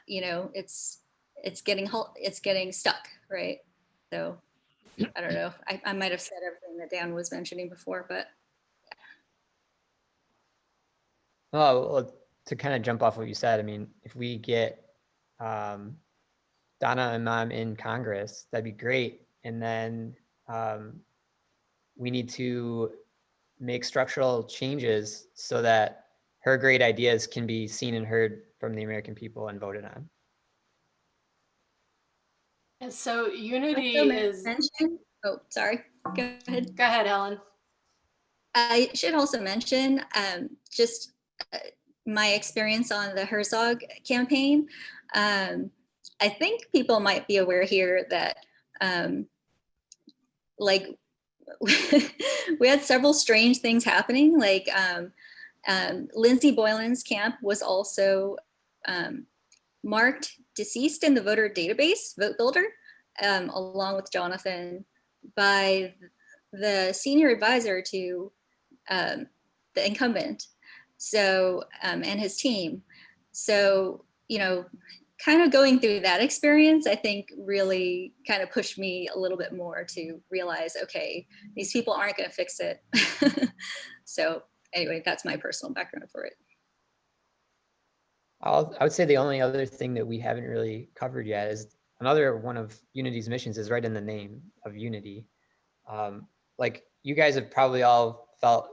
it's getting stuck, right? So I don't know. I might have said everything that Dan was mentioning before, but yeah. Well, to kind of jump off what you said, I mean, if we get Donna and Mom in Congress, that'd be great. And then we need to make structural changes so that her great ideas can be seen and heard from the American people and voted on. And so unity is. Oh, sorry. Go ahead. Go ahead, Helen. I should also mention just my experience on the Herzog campaign. I think people might be aware here that like we had several strange things happening. Like Lindsey Boylan's camp was also marked deceased in the voter database, Vote Builder, along with Jonathan, by the senior advisor to the incumbent, so and his team. So kind of going through that experience, I think really kind of pushed me a little bit more to realize, okay, these people aren't going to fix it. So anyway, that's my personal background for it. I would say the only other thing that we haven't really covered yet is another one of Unity's missions is right in the name of Unity. Like you guys have probably all felt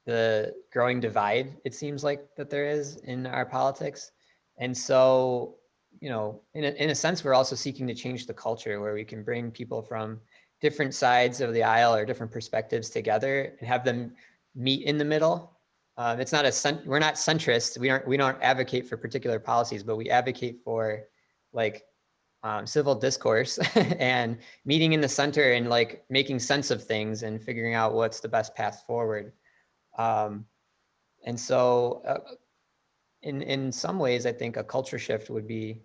the growing divide, it seems like that there is in our politics. And so, in a sense, we're also seeking to change the culture where we can bring people from different sides of the aisle or different perspectives together and have them meet in the middle. It's not we're not centrist. We don't advocate for particular policies, but we advocate for like civil discourse and meeting in the center and like making sense of things and figuring out what's the best path forward. And so in some ways, I think a culture shift would be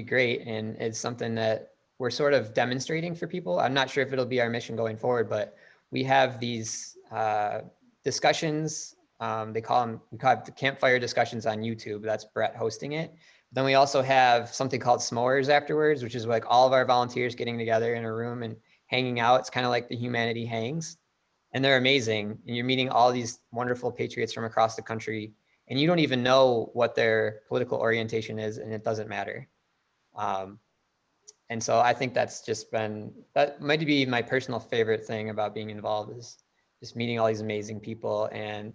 great, and it's something that we're sort of demonstrating for people. I'm not sure if it'll be our mission going forward, but we have these discussions. We call it the campfire discussions on YouTube. That's Brett hosting it. Then we also have something called s'mores afterwards, which is like all of our volunteers getting together in a room and hanging out. It's kind of like the Humanity Hangs, and they're amazing. And you're meeting all these wonderful patriots from across the country, and you don't even know what their political orientation is, and it doesn't matter. And so I think that might be my personal favorite thing about being involved, is just meeting all these amazing people. And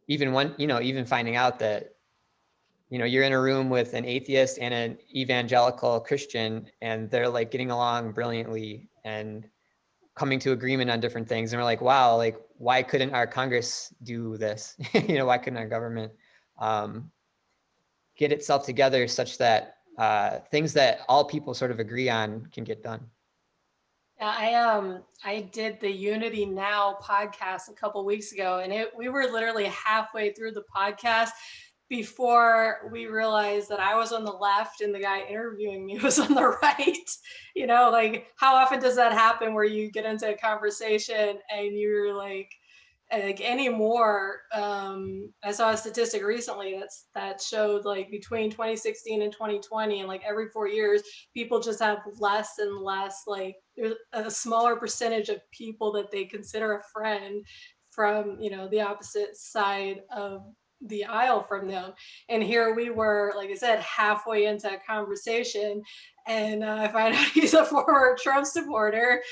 even finding out that you know, you're in a room with an atheist and an evangelical Christian, and they're like getting along brilliantly and coming to agreement on different things. And we're like, wow, like, why couldn't our Congress do this? You know, why couldn't our government get itself together such that things that all people sort of agree on can get done? Yeah, I did the Unity Now podcast a couple weeks ago, and we were literally halfway through the podcast before we realized that I was on the left and the guy interviewing me was on the right. You know, like how often does that happen where you get into a conversation and you're like anymore. I saw a statistic recently that showed like between 2016 and 2020, and like every 4 years, people just have less and less, like there's a smaller percentage of people that they consider a friend from, you know, the opposite side of the aisle from them. And here we were, like I said, halfway into a conversation, and I find out he's a former Trump supporter,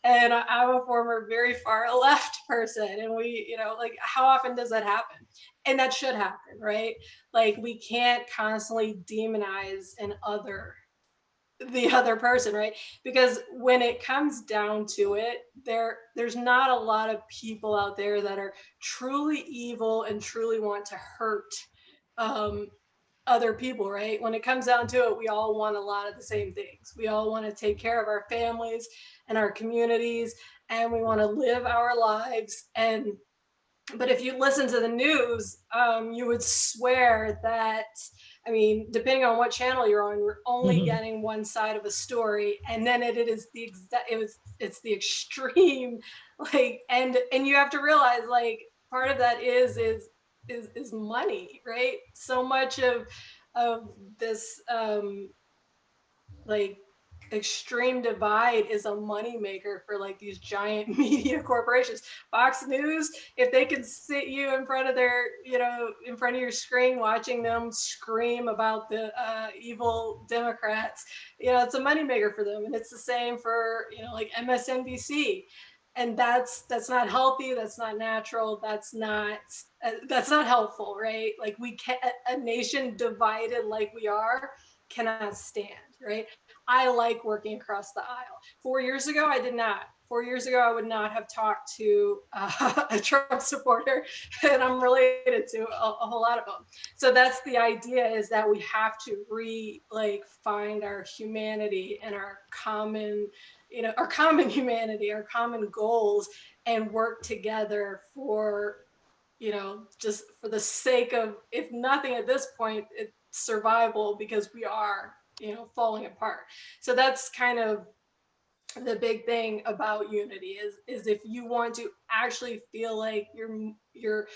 and I'm a former very far left person. And we, you know, like how often does that happen? And that should happen, right? Like we can't constantly demonize the other person, right? Because when it comes down to it, there's not a lot of people out there that are truly evil and truly want to hurt other people, right? When it comes down to it, we all want a lot of the same things. We all want to take care of our families and our communities, and we want to live our lives. But if you listen to the news, you would swear that, I mean, depending on what channel you're on, you're only getting one side of a story, and then it's the extreme, like, and you have to realize, like, part of that is money, right? So much of this like extreme divide is a moneymaker for like these giant media corporations. Fox News, if they could sit you in front of their, you know, in front of your screen watching them scream about the evil Democrats, you know, it's a moneymaker for them. And it's the same for, you know, like MSNBC. And that's not healthy. That's not natural. That's not helpful, right? Like we can't, a nation divided like we are cannot stand, right? I like working across the aisle. 4 years ago, I did not. 4 years ago, I would not have talked to a Trump supporter, and I'm related to a whole lot of them. So that's the idea, is that we have to find our humanity and our common, you know, our common humanity, our common goals, and work together for, you know, just for the sake of, if nothing at this point, it's survival, because we are, you know, falling apart. So that's kind of the big thing about unity, is if you want to actually feel like you're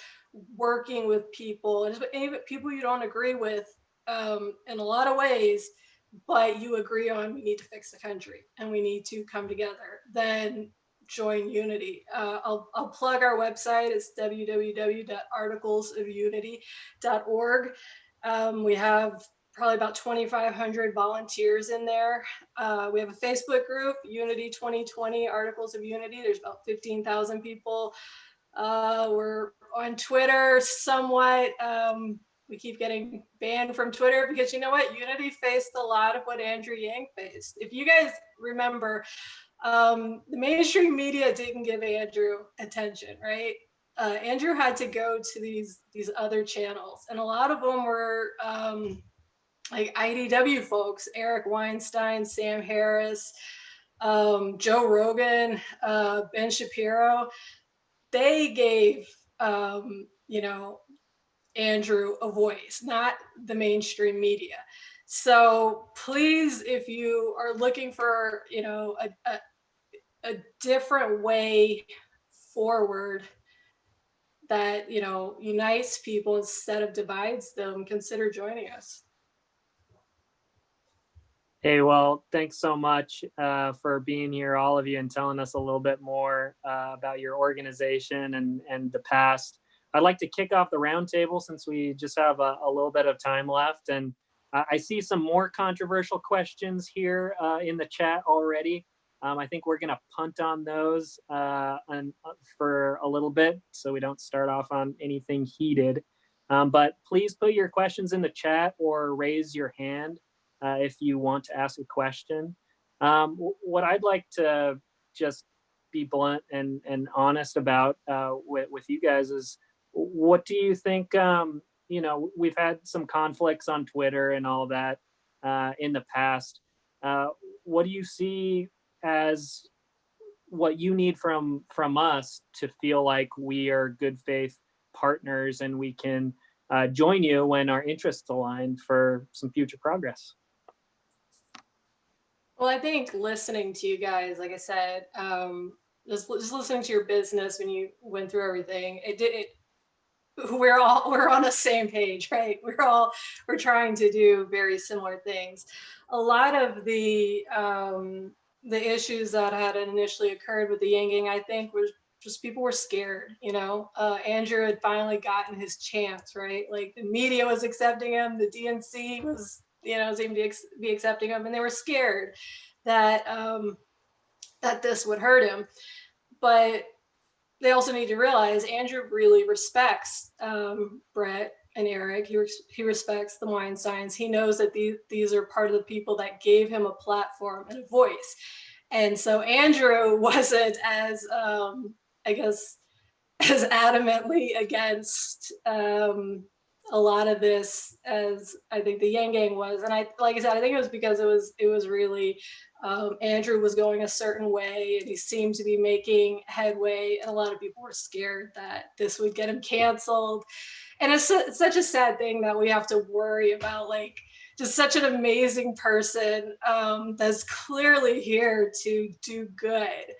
working with people, and even people you don't agree with in a lot of ways, but you agree on, we need to fix the country and we need to come together, then join Unity. I'll plug our website. It's www.articlesofunity.org. We have probably about 2,500 volunteers in there. We have a Facebook group, Unity 2020 Articles of Unity. There's about 15,000 people. We're on Twitter somewhat. We keep getting banned from Twitter because, you know what, Unity faced a lot of what Andrew Yang faced. If you guys remember, the mainstream media didn't give Andrew attention, right? Andrew had to go to these other channels, and a lot of them were like IDW folks, Eric Weinstein, Sam Harris, Joe Rogan, Ben Shapiro. They gave, you know, Andrew a voice, not the mainstream media. So please, if you are looking for, you know, a different way forward that, you know, unites people instead of divides them, consider joining us. Hey, well, thanks so much for being here, all of you, and telling us a little bit more about your organization and the past. I'd like to kick off the roundtable since we just have a little bit of time left. And I see some more controversial questions here in the chat already. I think we're going to punt on those for a little bit so we don't start off on anything heated. But please put your questions in the chat or raise your hand if you want to ask a question. What I'd like to just be blunt and honest about with you guys is, what do you think? You know, we've had some conflicts on Twitter and all that in the past. What do you see as what you need from us to feel like we are good faith partners and we can join you when our interests align for some future progress? Well, I think listening to you guys, like I said, just listening to your business when you went through everything, we're on the same page, right? We're trying to do very similar things. A lot of the issues that had initially occurred with the Yang Gang, I think, was just people were scared. You know, Andrew had finally gotten his chance, right? Like the media was accepting him, the DNC was, you know, seemed to be accepting him, and they were scared that that this would hurt him. But they also need to realize Andrew really respects Brett and Eric. He respects the Weinsteins. He knows that these are part of the people that gave him a platform and a voice. And so Andrew wasn't as, I guess, as adamantly against a lot of this as I think the Yang Gang was. And like I said, I think it was because it was really Andrew was going a certain way and he seemed to be making headway, and a lot of people were scared that this would get him canceled. And it's such a sad thing that we have to worry about, like, just such an amazing person that's clearly here to do good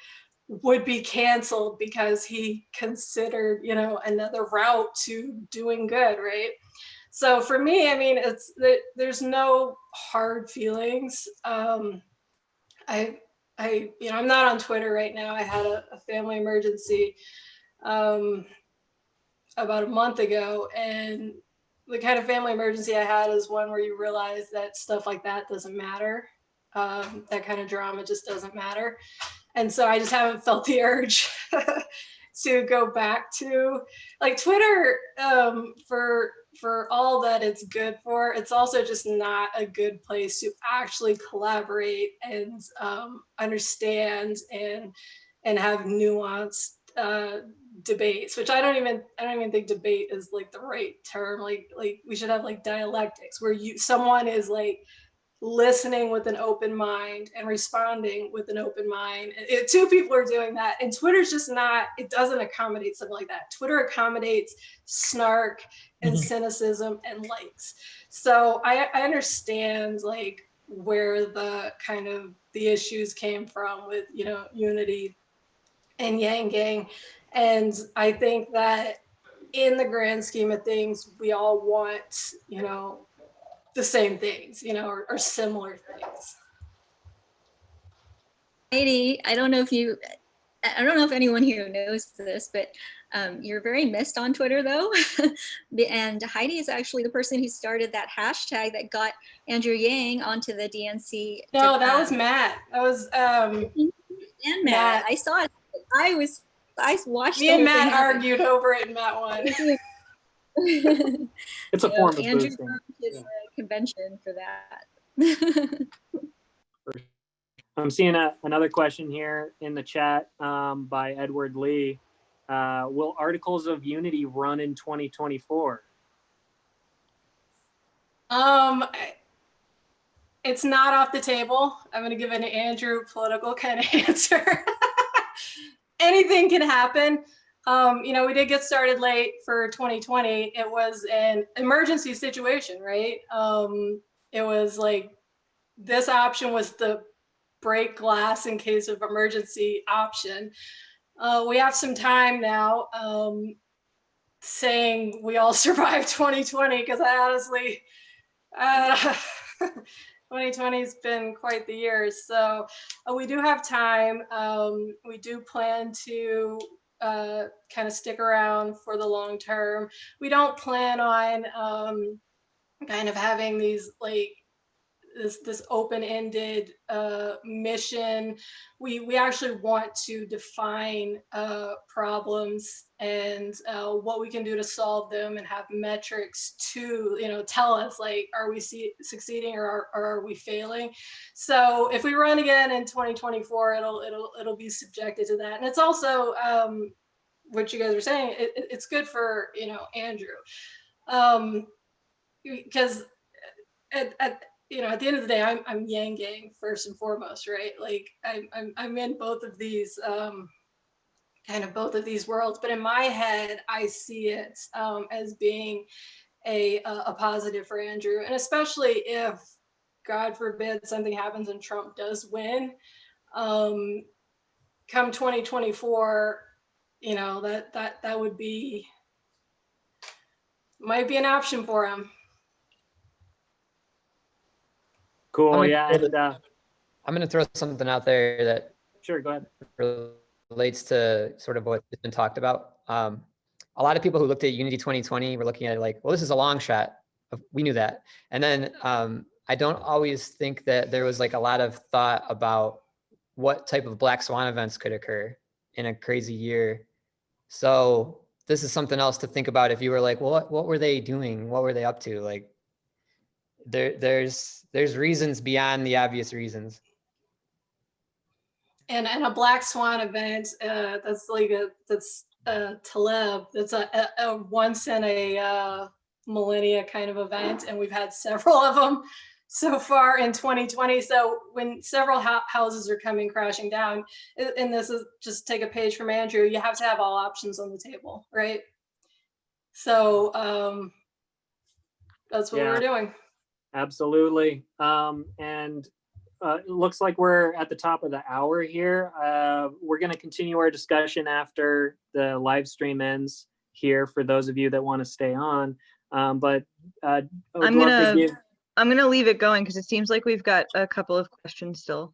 would be canceled because he considered, you know, another route to doing good, right? So for me, I mean, there's no hard feelings. You know, I'm not on Twitter right now. I had a family emergency about a month ago, and the kind of family emergency I had is one where you realize that stuff like that doesn't matter. That kind of drama just doesn't matter. And so I just haven't felt the urge to go back to, like, Twitter, for all that it's good for, it's also just not a good place to actually collaborate and understand and have nuanced debates, which I don't even think debate is like the right term. Like we should have like dialectics where someone is like listening with an open mind and responding with an open mind. Two people are doing that, and Twitter's just not, it doesn't accommodate something like that. Twitter accommodates snark and cynicism and likes. So I understand like where the kind of the issues came from with, you know, Unity and Yang Gang. And I think that in the grand scheme of things, we all want, you know, the same things, you know, or similar things. Heidi, I don't know if anyone here knows this, but you're very missed on Twitter though. And Heidi is actually the person who started that hashtag that got Andrew Yang onto the DNC. No, that was Matt. That was and Matt. I saw it. I watched. Me and Matt argued over it, and Matt won. It's a form of Andrew boosting. His convention for that. I'm seeing another question here in the chat by Edward Lee. Will Articles of Unity run in 2024? It's not off the table. I'm going to give an Andrew political kind of answer. Anything can happen. You know, we did get started late for 2020. It was an emergency situation, right? It was like, this option was the break glass in case of emergency option. We have some time now saying we all survived 2020, because I honestly, 2020 has been quite the year. So we do have time. We do plan to kind of stick around for the long term. We don't plan on kind of having these like this open-ended mission. We actually want to define problems and what we can do to solve them, and have metrics to, you know, tell us, like, are we succeeding or are we failing? So if we run again in 2024, it'll be subjected to that. And it's also what you guys are saying. It's good for, you know, Andrew, because at you know, at the end of the day, I'm Yang Gang first and foremost, right? Like I'm in both of these kind of both of these worlds, but in my head, I see it as being a positive for Andrew, and especially if, God forbid, something happens and Trump does win, come 2024, you know, that would be, might be an option for him. Cool. Yeah. And I'm going to throw something out there that sure, go ahead. Relates to sort of what's been talked about. A lot of people who looked at Unity 2020 were looking at it like, well, this is a long shot. We knew that. And then I don't always think that there was like a lot of thought about what type of black swan events could occur in a crazy year. So this is something else to think about if you were like, well, what were they doing? What were they up to? Like, there's reasons beyond the obvious reasons. And a black swan event, that's like that's Taleb. That's a once in a millennia kind of event, and we've had several of them so far in 2020. So when several houses are coming crashing down, and this is just take a page from Andrew, you have to have all options on the table, right? So that's what we're doing. Absolutely. And it looks like we're at the top of the hour here. We're going to continue our discussion after the live stream ends here for those of you that want to stay on. But I'm gonna leave it going because it seems like we've got a couple of questions still.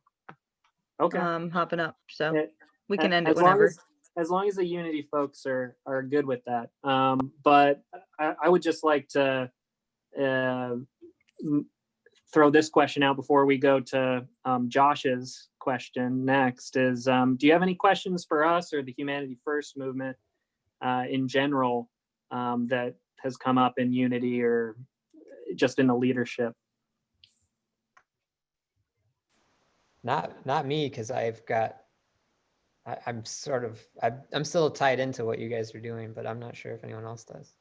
Okay. Hopping up, so we can end it whenever. As long as the Unity folks are good with that. But I would just like to throw this question out before we go to Josh's question next is, do you have any questions for us or the Humanity First movement in general that has come up in Unity or just in the leadership? Not me, because I'm still tied into what you guys are doing, but I'm not sure if anyone else does.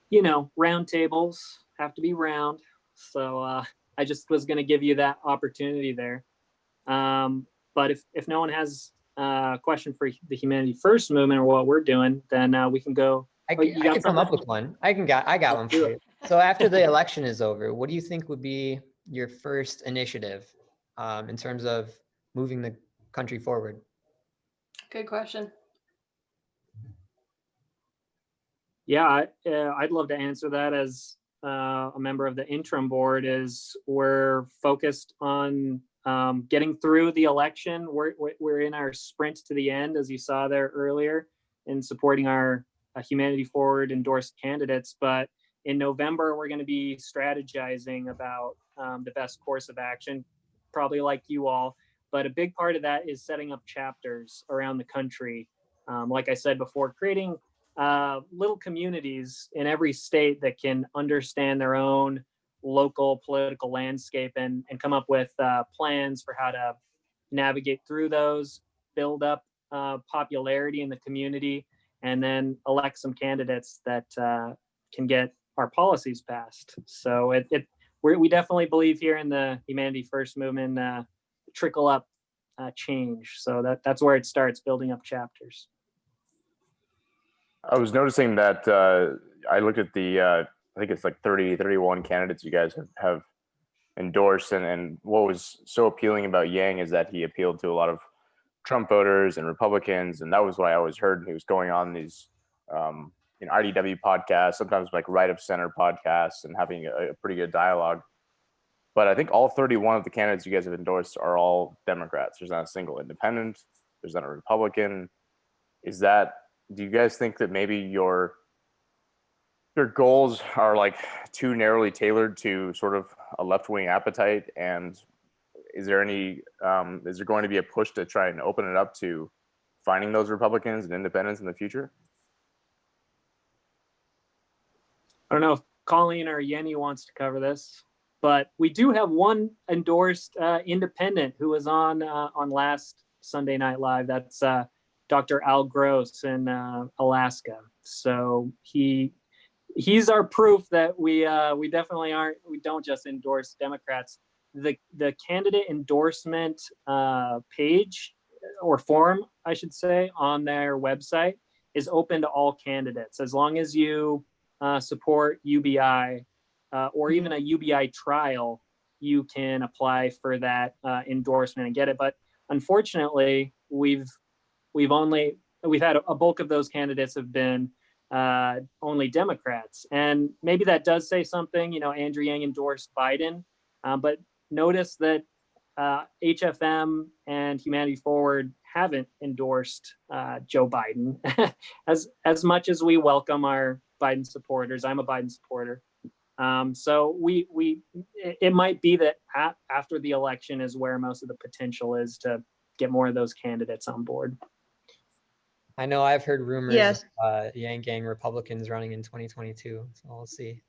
You know, round tables have to be round. So I just was going to give you that opportunity there. But if no one has a question for the Humanity First movement or what we're doing, then we can go. I can come up with one. I got one for you. So after the election is over, what do you think would be your first initiative in terms of moving the country forward? Good question. Yeah, I'd love to answer that as a member of the interim board. Is we're focused on getting through the election. We're in our sprint to the end, as you saw there earlier, in supporting our Humanity Forward endorsed candidates. But in November, we're going to be strategizing about the best course of action, probably like you all. But a big part of that is setting up chapters around the country. Like I said before, creating little communities in every state that can understand their own local political landscape and come up with plans for how to navigate through those, build up popularity in the community, and then elect some candidates that can get our policies passed. So we definitely believe here in the Humanity First movement, trickle up change. So that's where it starts, building up chapters. I was noticing that I looked at the, I think it's like 31 candidates you guys have endorsed. And what was so appealing about Yang is that he appealed to a lot of Trump voters and Republicans. And that was what I always heard. He was going on these IDW podcasts, sometimes like right of center podcasts, and having a pretty good dialogue. But I think all 31 of the candidates you guys have endorsed are all Democrats. There's not a single independent. There's not a Republican. Do you guys think that maybe your their goals are like too narrowly tailored to sort of a left-wing appetite? And is there going to be a push to try and open it up to finding those Republicans and independents in the future? I don't know if Colleen or Yenny wants to cover this, but we do have one endorsed independent who was on last Sunday Night Live. That's Dr. Al Gross in Alaska. So he's our proof that we definitely we don't just endorse Democrats. The candidate endorsement page or form, I should say, on their website is open to all candidates as long as you support UBI or even a UBI trial. You can apply for that endorsement and get it. But unfortunately, we've had a bulk of those candidates have been only Democrats, and maybe that does say something. You know, Andrew Yang endorsed Biden, but notice that HFM and Humanity Forward haven't endorsed Joe Biden. as much as we welcome our Biden supporters, I'm a Biden supporter. So it might be that after the election is where most of the potential is to get more of those candidates on board. I know I've heard rumors Yes. of Yang Gang Republicans running in 2022, so we'll see.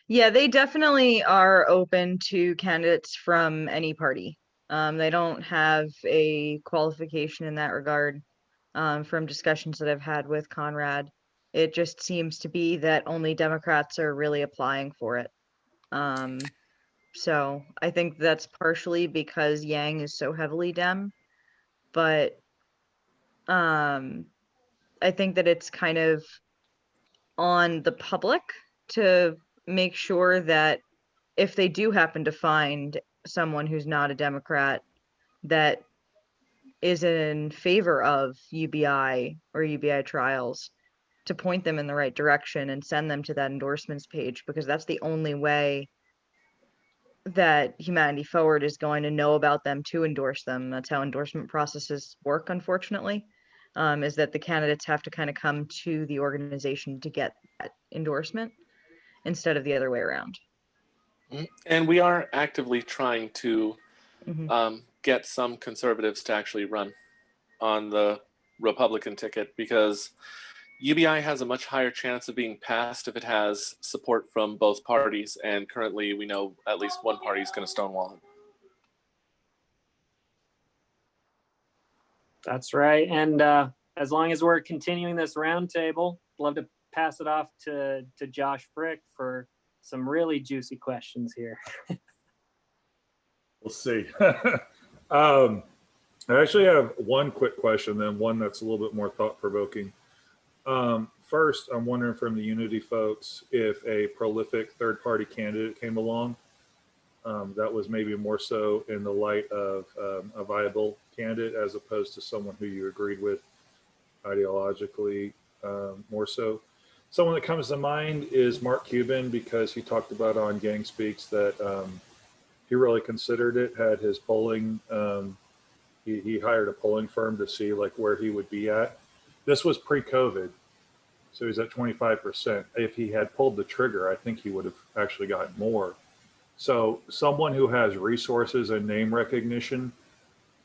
Yeah, they definitely are open to candidates from any party. They don't have a qualification in that regard. From discussions that I've had with Conrad, it just seems to be that only Democrats are really applying for it. So I think that's partially because Yang is so heavily Dem, but I think that it's kind of on the public to make sure that if they do happen to find someone who's not a Democrat that is in favor of UBI or UBI trials, to point them in the right direction and send them to that endorsements page, because that's the only way that Humanity Forward is going to know about them to endorse them. That's how endorsement processes work, unfortunately, is that the candidates have to kind of come to the organization to get that endorsement instead of the other way around. And we are actively trying to get some conservatives to actually run on the Republican ticket, because UBI has a much higher chance of being passed if it has support from both parties, and currently we know at least one party is going to stonewall it. That's right. And as long as we're continuing this roundtable, love to pass it off to Josh Frick for some really juicy questions here. We'll see. I actually have one quick question, then one that's a little bit more thought-provoking. First, I'm wondering from the Unity folks if a prolific third-party candidate came along that was maybe more so in the light of a viable candidate as opposed to someone who you agreed with ideologically more so. Someone that comes to mind is Mark Cuban, because he talked about on Gang Speaks that he really considered it, had his polling, he hired a polling firm to see like where he would be at. This was pre-COVID, so he's at 25%. If he had pulled the trigger, I think he would have actually gotten more. So someone who has resources and name recognition,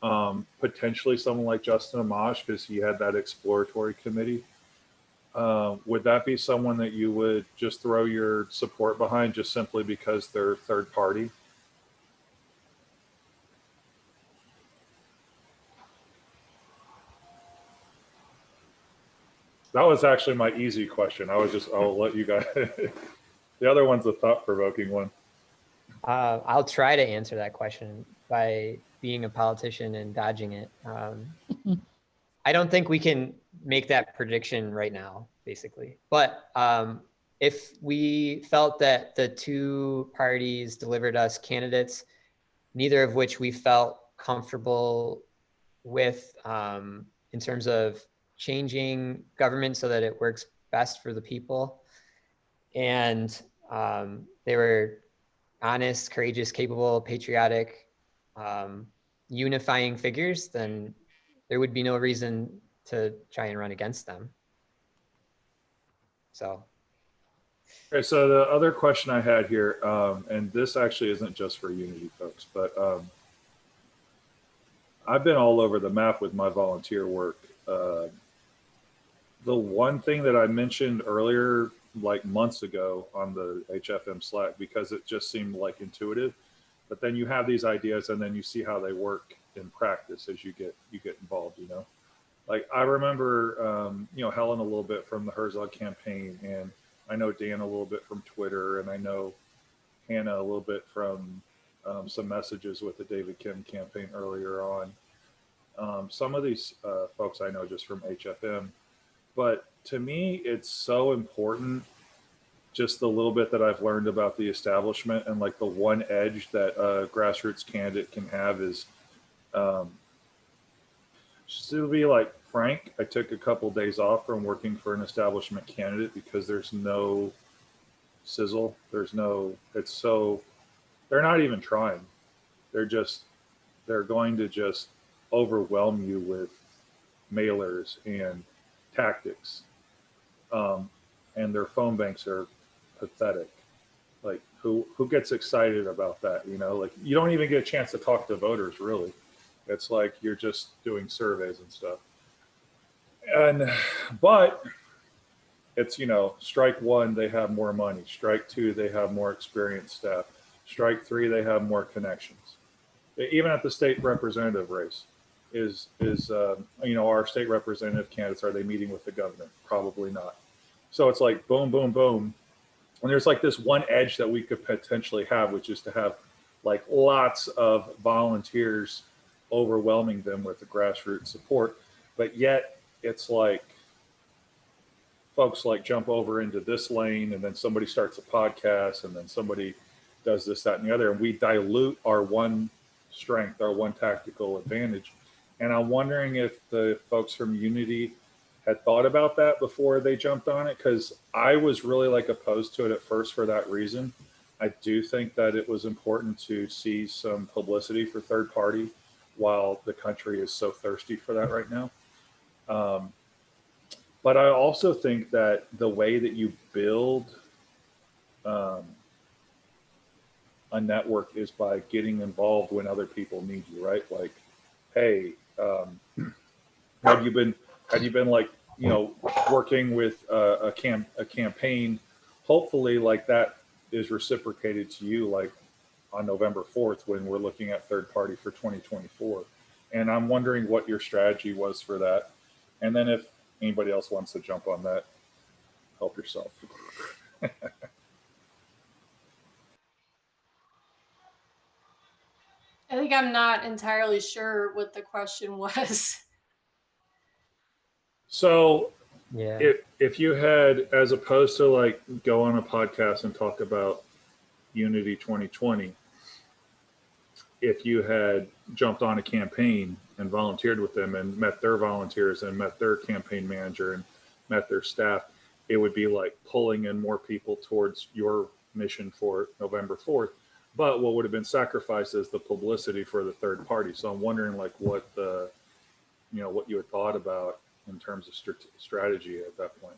potentially someone like Justin Amash, because he had that exploratory committee. Would that be someone that you would just throw your support behind just simply because they're third party? That was actually my easy question. I'll let you guys, the other one's a thought-provoking one. I'll try to answer that question by being a politician and dodging it. I don't think we can make that prediction right now, basically. But if we felt that the two parties delivered us candidates, neither of which we felt comfortable with in terms of changing government so that it works best for the people, and they were honest, courageous, capable, patriotic, unifying figures, then there would be no reason to try and run against them. So Okay, so the other question I had here, and this actually isn't just for Unity folks, but I've been all over the map with my volunteer work. The one thing that I mentioned earlier, like months ago on the HFM Slack, because it just seemed like intuitive, but then you have these ideas and then you see how they work in practice as you get involved, you know? Like I remember, you know, Helen a little bit from the Herzog campaign, and I know Dan a little bit from Twitter, and I know Hannah a little bit from some messages with the David Kim campaign earlier on. Some of these folks I know just from HFM, but to me, it's so important. Just the little bit that I've learned about the establishment, and like the one edge that a grassroots candidate can have is just to be like frank. I took a couple days off from working for an establishment candidate because there's no sizzle. There's no, it's so, they're not even trying. They're going to just overwhelm you with mailers and tactics. And their phone banks are pathetic. Like who gets excited about that? You know, like you don't even get a chance to talk to voters really. It's like you're just doing surveys and stuff. And but it's, you know, strike one, they have more money. Strike two, they have more experienced staff. Strike three, they have more connections. Even at the state representative race, is you know, our state representative candidates, are they meeting with the governor? Probably not. So it's like boom, boom, boom. And there's like this one edge that we could potentially have, which is to have like lots of volunteers overwhelming them with the grassroots support. But yet it's like folks like jump over into this lane, and then somebody starts a podcast, and then somebody does this, that, and the other. And we dilute our one strength, our one tactical advantage. And I'm wondering if the folks from Unity had thought about that before they jumped on it, because I was really like opposed to it at first for that reason. I do think that it was important to see some publicity for third party while the country is so thirsty for that right now. But I also think that the way that you build a network is by getting involved when other people need you, right? Like, hey, have you been like, you know, working with a campaign? Hopefully, like that is reciprocated to you, like on November 4th when we're looking at third party for 2024. And I'm wondering what your strategy was for that. And then if anybody else wants to jump on that, help yourself. I think I'm not entirely sure what the question was. So yeah, if you had, as opposed to like go on a podcast and talk about Unity 2020, if you had jumped on a campaign and volunteered with them and met their volunteers and met their campaign manager and met their staff, it would be like pulling in more people towards your mission for November 4th. But what would have been sacrificed is the publicity for the third party. So I'm wondering like what the, you know, what you had thought about in terms of strategy at that point.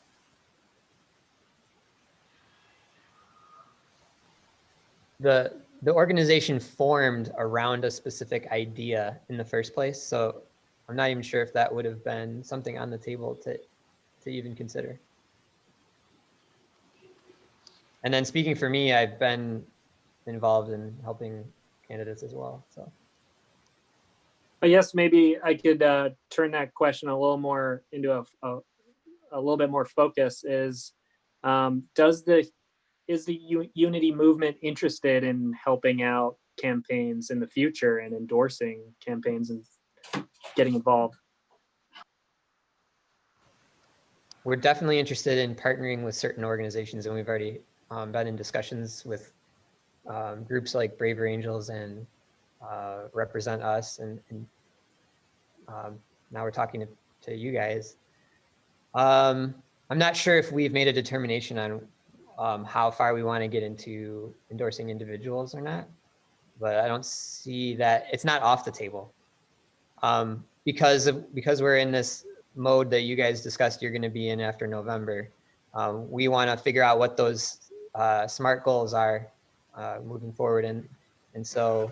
the organization formed around a specific idea in the first place. So I'm not even sure if that would have been something on the table to even consider. And then speaking for me, I've been involved in helping candidates as well. So I guess maybe I could turn that question a little more into a little bit more focus. Is the Unity movement interested in helping out campaigns in the future and endorsing campaigns and getting involved? we're definitely interested in partnering with certain organizations, and we've already been in discussions with groups like Braver Angels and Represent Us, and now we're talking to you guys. I'm not sure if we've made a determination on how far we want to get into endorsing individuals or not, but I don't see that it's not off the table. Because we're in this mode that you guys discussed you're going to be in after November. we want to figure out what those SMART goals are moving forward. And so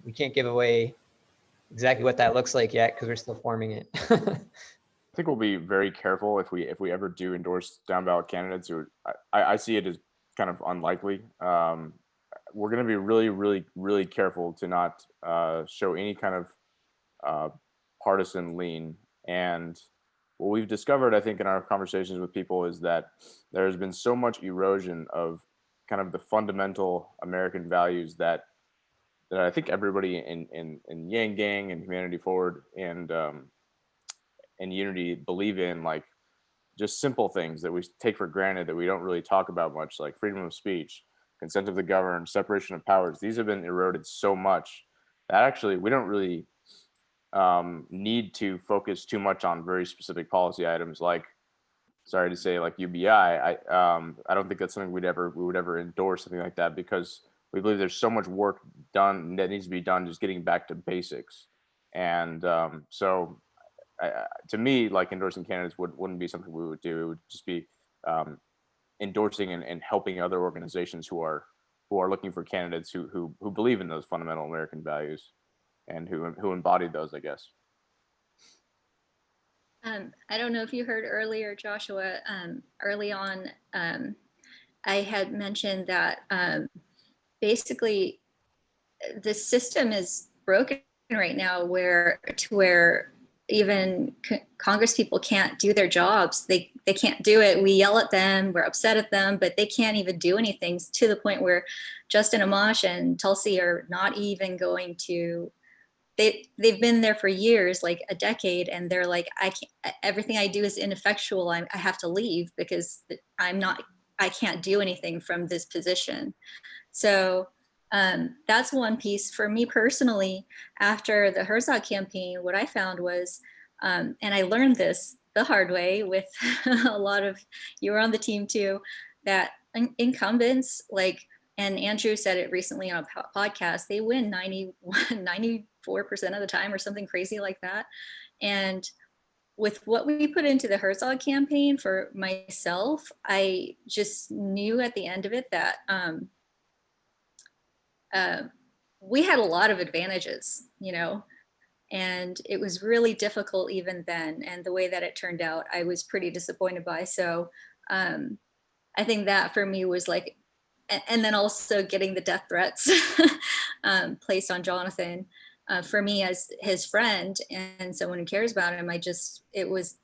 we can't give away exactly what that looks like yet because we're still forming it. I think we'll be very careful if we ever do endorse down ballot candidates. I see it as kind of unlikely. We're going to be really careful to not show any kind of partisan lean. And what we've discovered, I think, in our conversations with people is that there has been so much erosion of kind of the fundamental American values that I think everybody in Yang Gang and Humanity Forward and Unity believe in, like just simple things that we take for granted that we don't really talk about much, like freedom of speech, consent of the governed, separation of powers. These have been eroded so much that actually we don't really need to focus too much on very specific policy items like, sorry to say, like UBI. I don't think that's something we would ever endorse something like that, because we believe there's so much work done that needs to be done just getting back to basics. And so to me, like endorsing candidates wouldn't be something we would do. It would just be endorsing and helping other organizations who are looking for candidates who believe in those fundamental American values and who embody those, I guess. I don't know if you heard earlier, Joshua, early on, I had mentioned that basically the system is broken right now where even Congress people can't do their jobs. They can't do it. We yell at them, we're upset at them, but they can't even do anything, to the point where Justin Amash and Tulsi are not even going to, they've been there for years, like a decade, and they're like, everything I do is ineffectual. I have to leave because I can't do anything from this position. So that's one piece. For me personally, after the Herzog campaign, what I found was, and I learned this the hard way with a lot of, you were on the team too, that incumbents, like, and Andrew said it recently on a podcast, they win 94% of the time or something crazy like that. And with what we put into the Herzog campaign for myself, I just knew at the end of it that we had a lot of advantages, and it was really difficult even then. And the way that it turned out, I was pretty disappointed by. So I think that for me was like, and then also getting the death threats placed on Jonathan, for me as his friend and someone who cares about him, it was,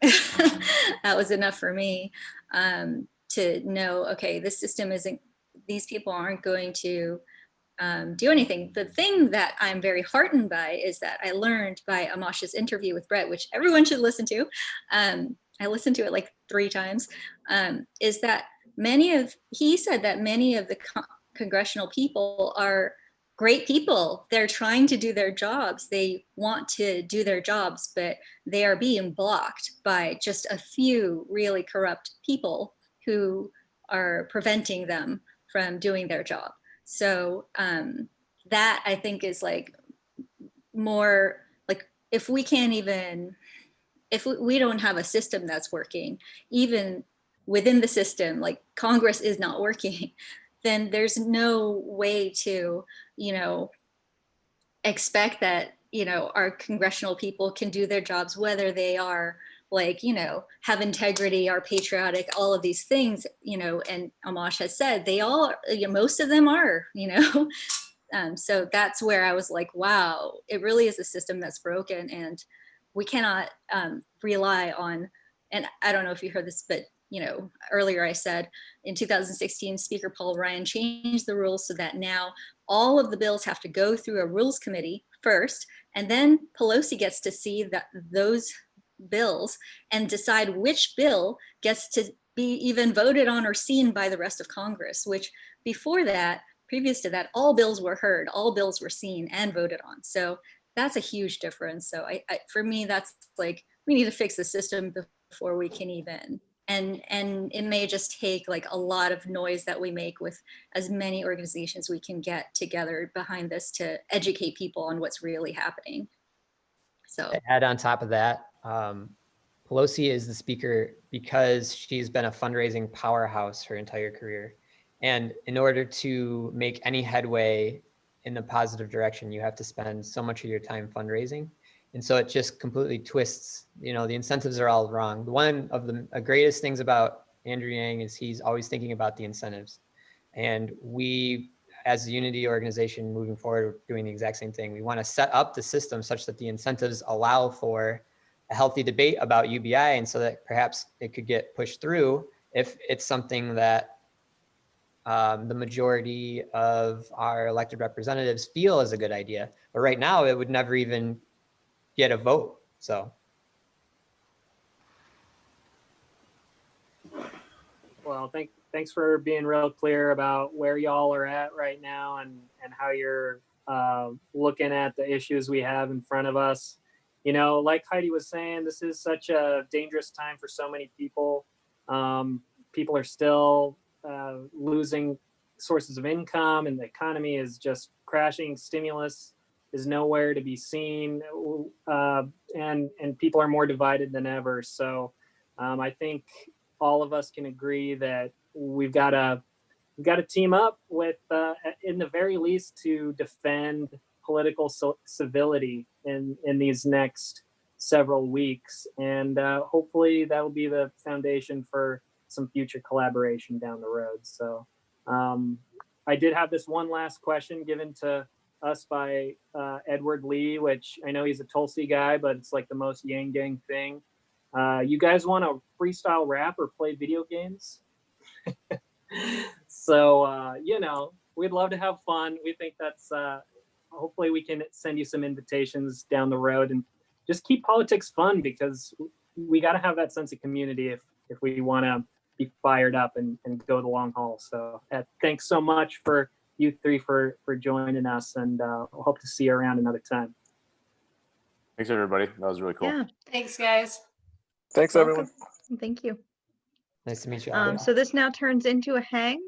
that was enough for me to know, okay, this system isn't, these people aren't going to do anything. The thing that I'm very heartened by is that I learned by Amash's interview with Brett, which everyone should listen to. I listened to it like 3 times, is that he said that many of the congressional people are great people. They're trying to do their jobs. They want to do their jobs, but they are being blocked by just a few really corrupt people who are preventing them from doing their job. So that I think is like more like, if we can't even, if we don't have a system that's working, even within the system, like Congress is not working, then there's no way to, expect that, our congressional people can do their jobs, whether they are like, have integrity, are patriotic, all of these things, and Amash has said they all, most of them are, so that's where I was like, wow, it really is a system that's broken, and we cannot rely on, and I don't know if you heard this, but earlier I said in 2016, Speaker Paul Ryan changed the rules so that now all of the bills have to go through a rules committee first, and then Pelosi gets to see those bills and decide which bill gets to be even voted on or seen by the rest of Congress, which previous to that, all bills were heard, all bills were seen and voted on. So that's a huge difference. So for me, that's like, we need to fix the system before we can even, and it may just take like a lot of noise that we make with as many organizations we can get together behind this to educate people on what's really happening. So to add on top of that, Pelosi is the speaker because she's been a fundraising powerhouse her entire career. And in order to make any headway in the positive direction, you have to spend so much of your time fundraising. And so it just completely twists, the incentives are all wrong. One of the greatest things about Andrew Yang is he's always thinking about the incentives. And we, as a Unity organization moving forward, are doing the exact same thing. We want to set up the system such that the incentives allow for a healthy debate about UBI, and so that perhaps it could get pushed through if it's something that the majority of our elected representatives feel is a good idea. But right now, it would never even get a vote. So. Well, thanks for being real clear about where y'all are at right now and how you're looking at the issues we have in front of us. Like Heidi was saying, this is such a dangerous time for so many people. People are still losing sources of income, and the economy is just crashing. Stimulus is nowhere to be seen, and people are more divided than ever. So I think all of us can agree that we've got to team up with, in the very least, to defend political civility in these next several weeks, and hopefully that will be the foundation for some future collaboration down the road. So I did have this one last question given to us by Edward Lee, which I know he's a Tulsi guy, but it's like the most Yang Gang thing. You guys want to freestyle rap or play video games? So, we'd love to have fun. We think that's, hopefully we can send you some invitations down the road, and just keep politics fun, because we got to have that sense of community if we want to be fired up and go the long haul. So thanks so much for you three for joining us, and we'll hope to see you around another time. Thanks, everybody. That was really cool. Yeah. Thanks, guys. Thanks, everyone. Thank you. Nice to meet you all. So this now turns into a hang.